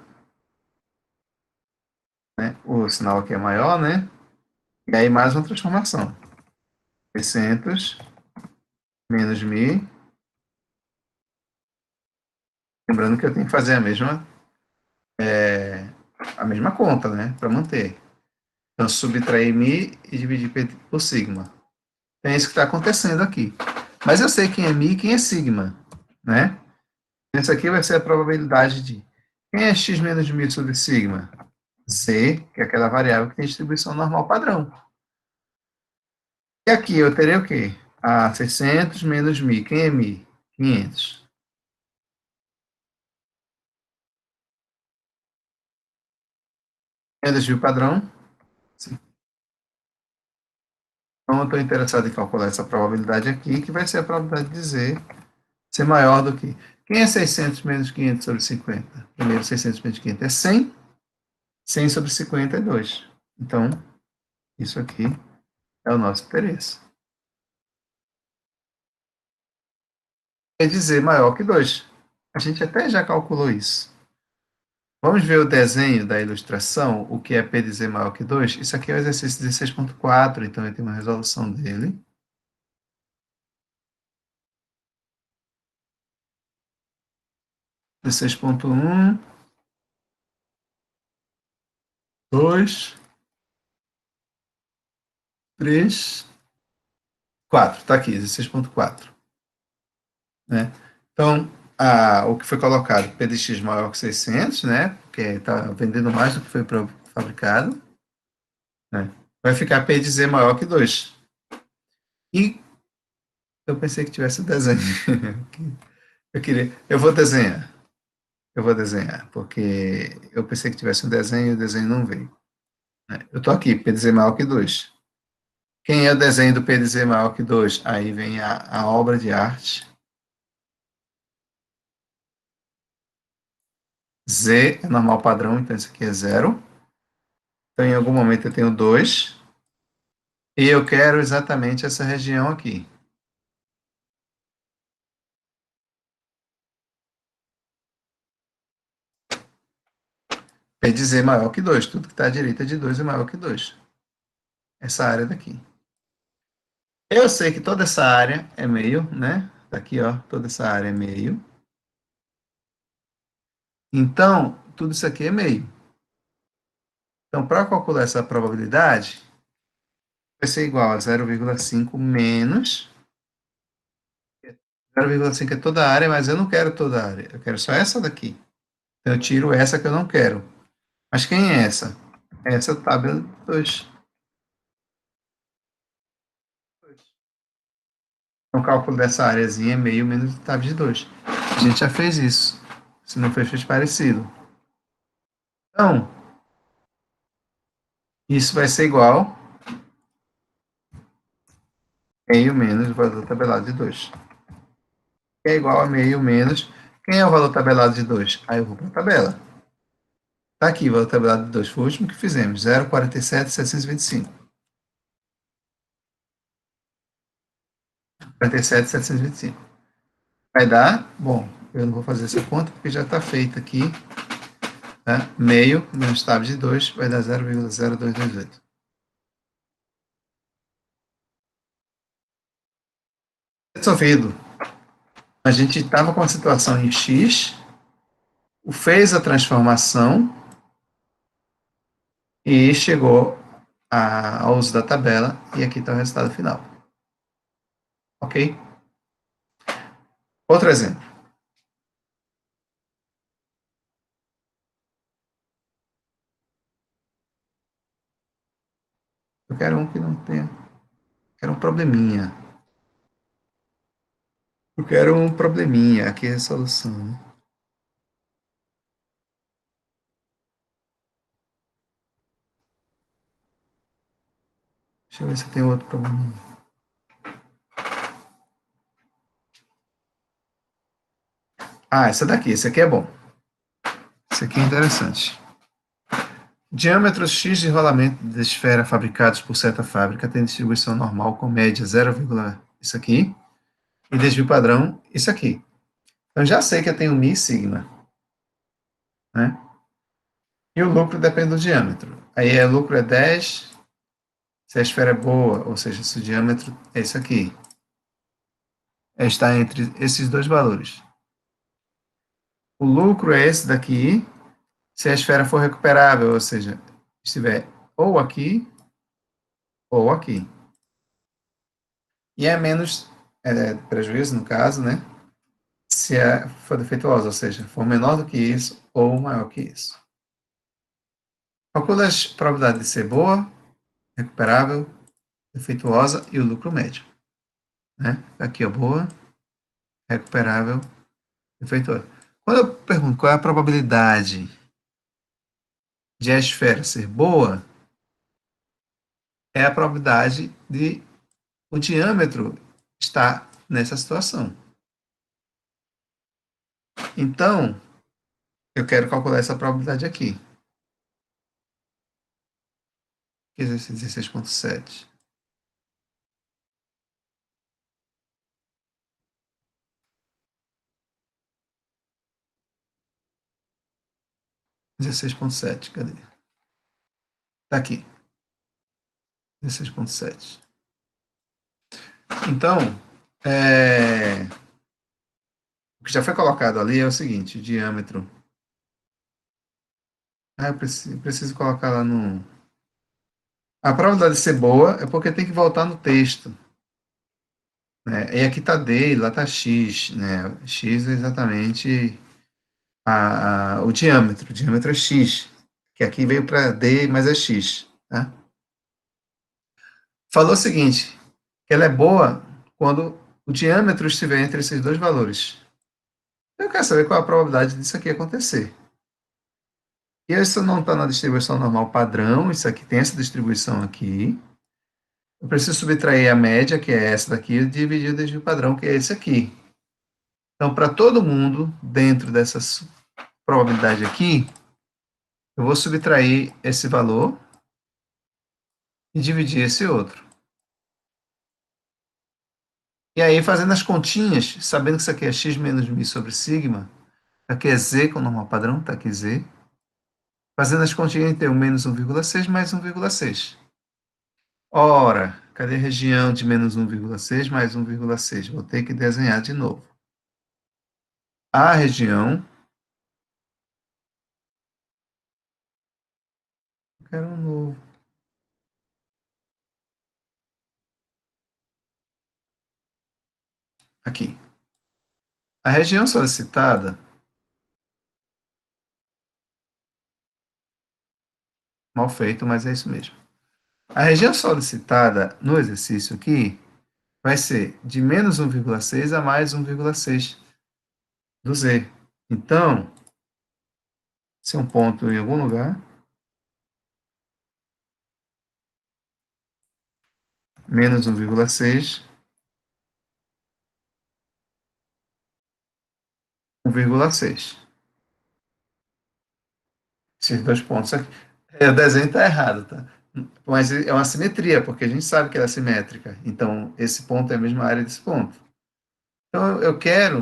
né? O sinal aqui é maior, né? E aí mais uma transformação. 600 menos mi. Lembrando que eu tenho que fazer a mesma conta, né? Para manter. Então, subtrair mi e dividir por sigma. Então, é isso que está acontecendo aqui. Mas eu sei quem é mi e quem é sigma, né? Isso aqui vai ser a probabilidade de quem é x menos mi sobre sigma? C, que é aquela variável que tem distribuição normal padrão. E aqui eu terei o quê? 600 menos mi. Quem é mi? 500. É desvio padrão? Sim. Então, eu estou interessado em calcular essa probabilidade aqui, que vai ser a probabilidade de Z ser maior do que... Quem é 600 menos 500 sobre 50? Primeiro, 600 menos 500 é 100. 100 sobre 50 é 2. Então, isso aqui é o nosso interesse. É dizer maior que 2. A gente até já calculou isso. Vamos ver o desenho da ilustração, o que é P dizer maior que 2. Isso aqui é o exercício 16.4, então eu tenho uma resolução dele. 16.1, 2, 3, 4. Está aqui, 16.4. Né? Então, o que foi colocado, P de x maior que 600, né? Porque está vendendo mais do que foi fabricado. Né? Vai ficar P de z maior que 2. E eu pensei que tivesse o desenho. Eu vou desenhar. Eu vou desenhar, porque eu pensei que tivesse um desenho e o desenho não veio. Né? Eu estou aqui, P de z maior que 2. Quem é o desenho do P de z maior que 2? Aí vem a obra de arte. Z é normal padrão, então isso aqui é zero. Então, em algum momento eu tenho 2. E eu quero exatamente essa região aqui. P de z maior que 2. Tudo que está à direita de 2 é maior que 2. Essa área daqui. Eu sei que toda essa área é meio, né? Daqui, ó, toda essa área é meio. Então, tudo isso aqui é meio. Então, para calcular essa probabilidade, vai ser igual a 0,5 menos 0,5 é toda a área, mas eu não quero toda a área. Eu quero só essa daqui. Então, eu tiro essa que eu não quero. Mas quem é essa? Essa tabela 2. Então, o cálculo dessa áreazinha é meio menos tab de 2. A gente já fez isso. Se não fez, fez parecido. Então, isso vai ser igual a meio menos o valor tabelado de 2. Que é igual a meio menos... Quem é o valor tabelado de 2? Aí eu vou para a tabela. Está aqui o valor tabelado de 2. Foi o último que fizemos. 0,47,725. 47,725. Vai dar... Bom, eu não vou fazer essa conta porque já está feita aqui. Né? Meio menos tab de 2 vai dar 0,0228. Resolvido. A gente estava com a situação em X, fez a transformação e chegou ao uso da tabela, e aqui está o resultado final. Ok? Outro exemplo. Eu quero um que não tenha. Quero um probleminha. Eu quero um probleminha. Aqui é a solução. Né? Deixa eu ver se tem outro probleminha. Ah, essa daqui, esse aqui é bom. Esse aqui é interessante. Diâmetros X de rolamento de esfera fabricados por certa fábrica tem distribuição normal com média 0, isso aqui, e desvio padrão, isso aqui. Então já sei que eu tenho mi sigma, né? E o lucro depende do diâmetro. Aí o lucro é 10, se a esfera é boa, ou seja, se o diâmetro é isso aqui, está entre esses dois valores. O lucro é esse daqui, se a esfera for recuperável, ou seja, estiver ou aqui ou aqui. E é menos prejuízo, no caso, né? Se for defeituosa, ou seja, for menor do que isso ou maior que isso. Calcula a probabilidade de ser boa, recuperável, defeituosa e o lucro médio. Né? Aqui, ó, boa, recuperável, defeituosa. Quando eu pergunto qual é a probabilidade de a esfera ser boa, é a probabilidade de o diâmetro estar nessa situação. Então, eu quero calcular essa probabilidade aqui. Que é 16,7. 16,7, cadê? Tá aqui, 16,7. Então, o que já foi colocado ali é o seguinte, o diâmetro. Ah, eu preciso colocar lá no... A probabilidade de ser boa é porque tem que voltar no texto. Né? E aqui está D, lá está X. Né? X é exatamente o diâmetro. O diâmetro é X. Que aqui veio para D, mas é X. Tá? Falou o seguinte, que ela é boa quando o diâmetro estiver entre esses dois valores. Eu quero saber qual a probabilidade disso aqui acontecer. E isso não está na distribuição normal padrão, isso aqui tem essa distribuição aqui. Eu preciso subtrair a média, que é essa daqui, e dividir o desvio padrão, que é esse aqui. Então, para todo mundo, dentro dessa probabilidade aqui, eu vou subtrair esse valor e dividir esse outro. E aí, fazendo as continhas, sabendo que isso aqui é x menos mi sobre sigma, aqui é z com o normal padrão, está aqui z. Fazendo as continhas, tem o menos 1,6 mais 1,6. Ora, cadê a região de menos 1,6 mais 1,6? Vou ter que desenhar de novo. A região... Eu quero um novo. Aqui. A região solicitada... Mal feito, mas é isso mesmo. A região solicitada no exercício aqui vai ser de menos 1,6 a mais 1,6 do z. Então, se é um ponto em algum lugar, menos 1,6, 1,6. Esses dois pontos aqui. O desenho está errado, tá? Mas é uma simetria, porque a gente sabe que ela é simétrica. Então, esse ponto é a mesma área desse ponto. Então, eu quero,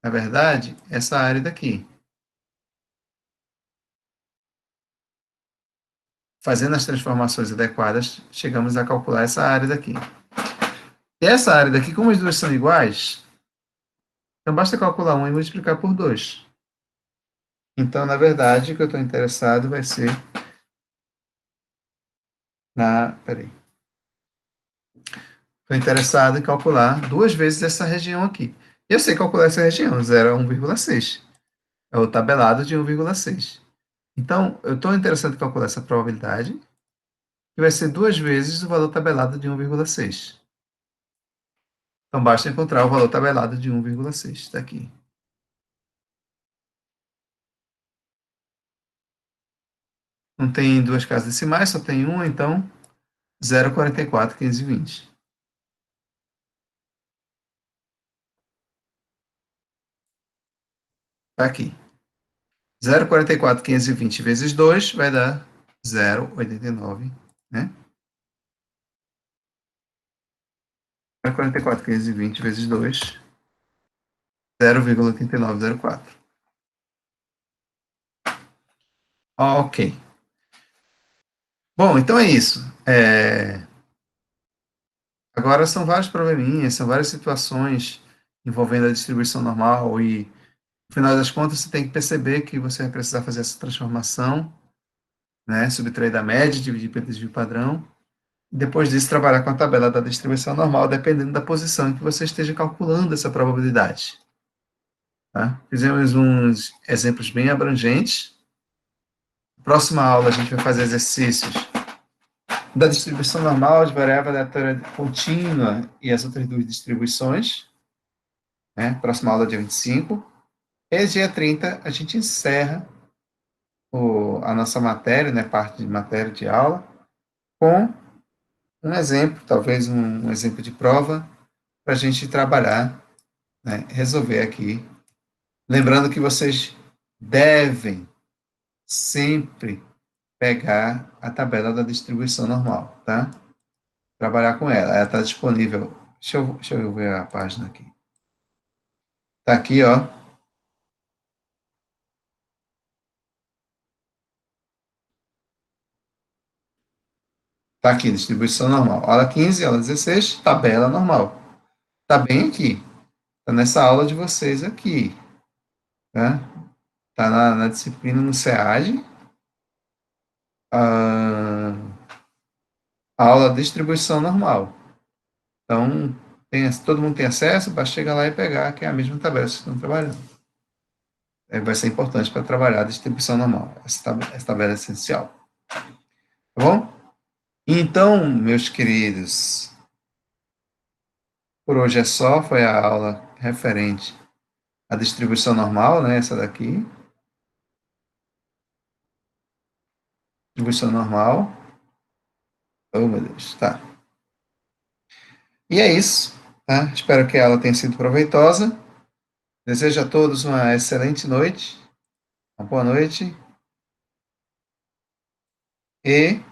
na verdade, essa área daqui. Fazendo as transformações adequadas, chegamos a calcular essa área daqui. E essa área daqui, como as duas são iguais, então basta calcular 1 e multiplicar por 2. Então, na verdade, o que eu estou interessado vai ser na... Peraí. Estou interessado em calcular duas vezes essa região aqui. E eu sei calcular essa região, 0 a 1,6. É o tabelado de 1,6. Então, eu estou interessado em calcular essa probabilidade, que vai ser duas vezes o valor tabelado de 1,6. Então, basta encontrar o valor tabelado de 1,6. Está aqui. Não tem duas casas decimais, só tem uma, então 0,441520. Tá aqui. 0,44,520 vezes 2 vai dar 0,89, né? 0,44,520 vezes 2, 0,8904. Ok. Bom, então é isso. Agora são vários probleminhas, são várias situações envolvendo a distribuição normal e, no final das contas, você tem que perceber que você vai precisar fazer essa transformação, né? Subtrair da média, dividir pelo desvio padrão. Depois disso, trabalhar com a tabela da distribuição normal, dependendo da posição em que você esteja calculando essa probabilidade. Tá? Fizemos uns exemplos bem abrangentes. Na próxima aula, a gente vai fazer exercícios da distribuição normal de variável aleatória contínua e as outras duas distribuições. Né? Próxima aula, dia 25. E dia 30, a gente encerra a nossa matéria, né, parte de matéria de aula, com um exemplo, talvez um exemplo de prova, para a gente trabalhar, né, resolver aqui. Lembrando que vocês devem sempre pegar a tabela da distribuição normal, tá? Trabalhar com ela. Ela está disponível. Deixa eu ver a página aqui. Está aqui, ó. Está aqui, distribuição normal. Aula 15, aula 16, tabela normal. Está bem aqui. Está nessa aula de vocês aqui. Tá? Está na disciplina no SEAD. A aula distribuição normal. Então, todo mundo tem acesso, basta chegar lá e pegar, que é a mesma tabela que vocês estão trabalhando. Vai ser importante para trabalhar a distribuição normal. Essa tabela é essencial. Tá bom? Então, meus queridos, por hoje é só. Foi a aula referente à distribuição normal, né? Essa daqui. Distribuição normal. Oh, meu Deus. Tá. E é isso. Tá? Espero que a aula tenha sido proveitosa. Desejo a todos uma excelente noite. Uma boa noite. E